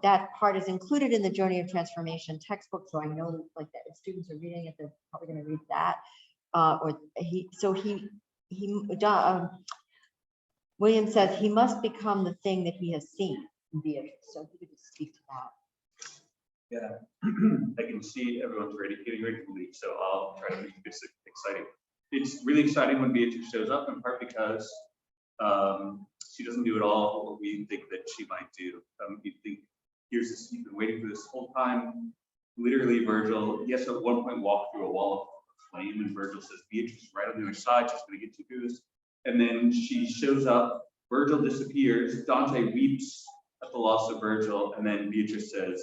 That part is included in the Journey of Transformation textbook, so I know like that if students are reading it, they're probably going to read that. William says he must become the thing that he has seen in Beatrice. So if you could just speak to that. Yeah, I can see everyone's getting ready to leave, so I'll try to make this exciting. It's really exciting when Beatrice shows up, in part because she doesn't do at all what we think that she might do. You think, you've been waiting for this whole time. Literally, Virgil, yes, at one point walked through a wall of flame, and Virgil says, Beatrice is right on the other side, she's going to get you through this. And then she shows up, Virgil disappears, Dante weeps at the loss of Virgil, and then Beatrice says,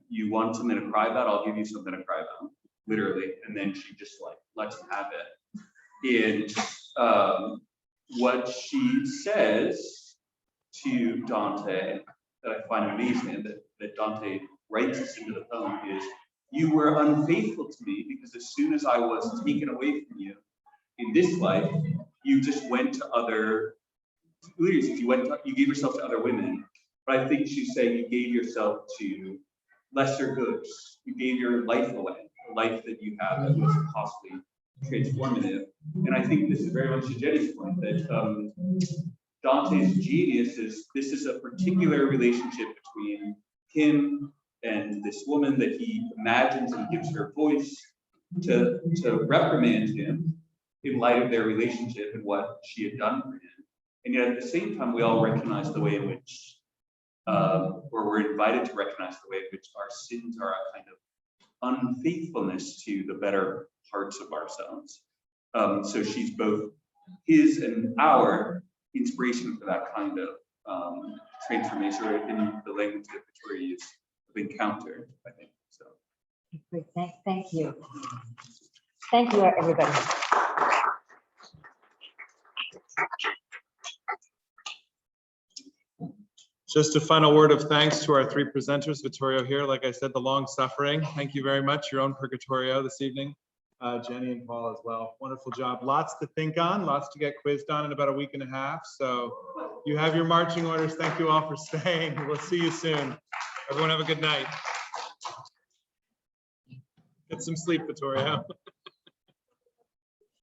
you want something to cry about? I'll give you something to cry about, literally. And then she just like lets him have it. And what she says to Dante that I find amazing, that Dante writes this into the poem, is, you were unfaithful to me because as soon as I was taken away from you in this life, you just went to other leaders. You gave yourself to other women. But I think she's saying you gave yourself to lesser goods. You gave your life away, a life that you have that was possibly transformative. And I think this is very much to Jenny's point, that Dante's genius is, this is a particular relationship between him and this woman that he imagines and gives her voice to reprimand him in light of their relationship and what she had done for him. And yet at the same time, we all recognize the way in which, or we're invited to recognize the way in which our sins are a kind of unfaithfulness to the better parts of ourselves. So she's both his and our inspiration for that kind of transformation, or in the language that Vittorio used, of encounter, I think. So. Great, thank you. Thank you, everybody. Just a final word of thanks to our three presenters, Vittorio here, like I said, the long suffering. Thank you very much. Your own Purgatorio this evening. Jenny and Paul as well. Wonderful job. Lots to think on, lots to get quizzed on in about a week and a half. So you have your marching orders. Thank you all for staying. We'll see you soon. Everyone have a good night. Get some sleep, Vittorio.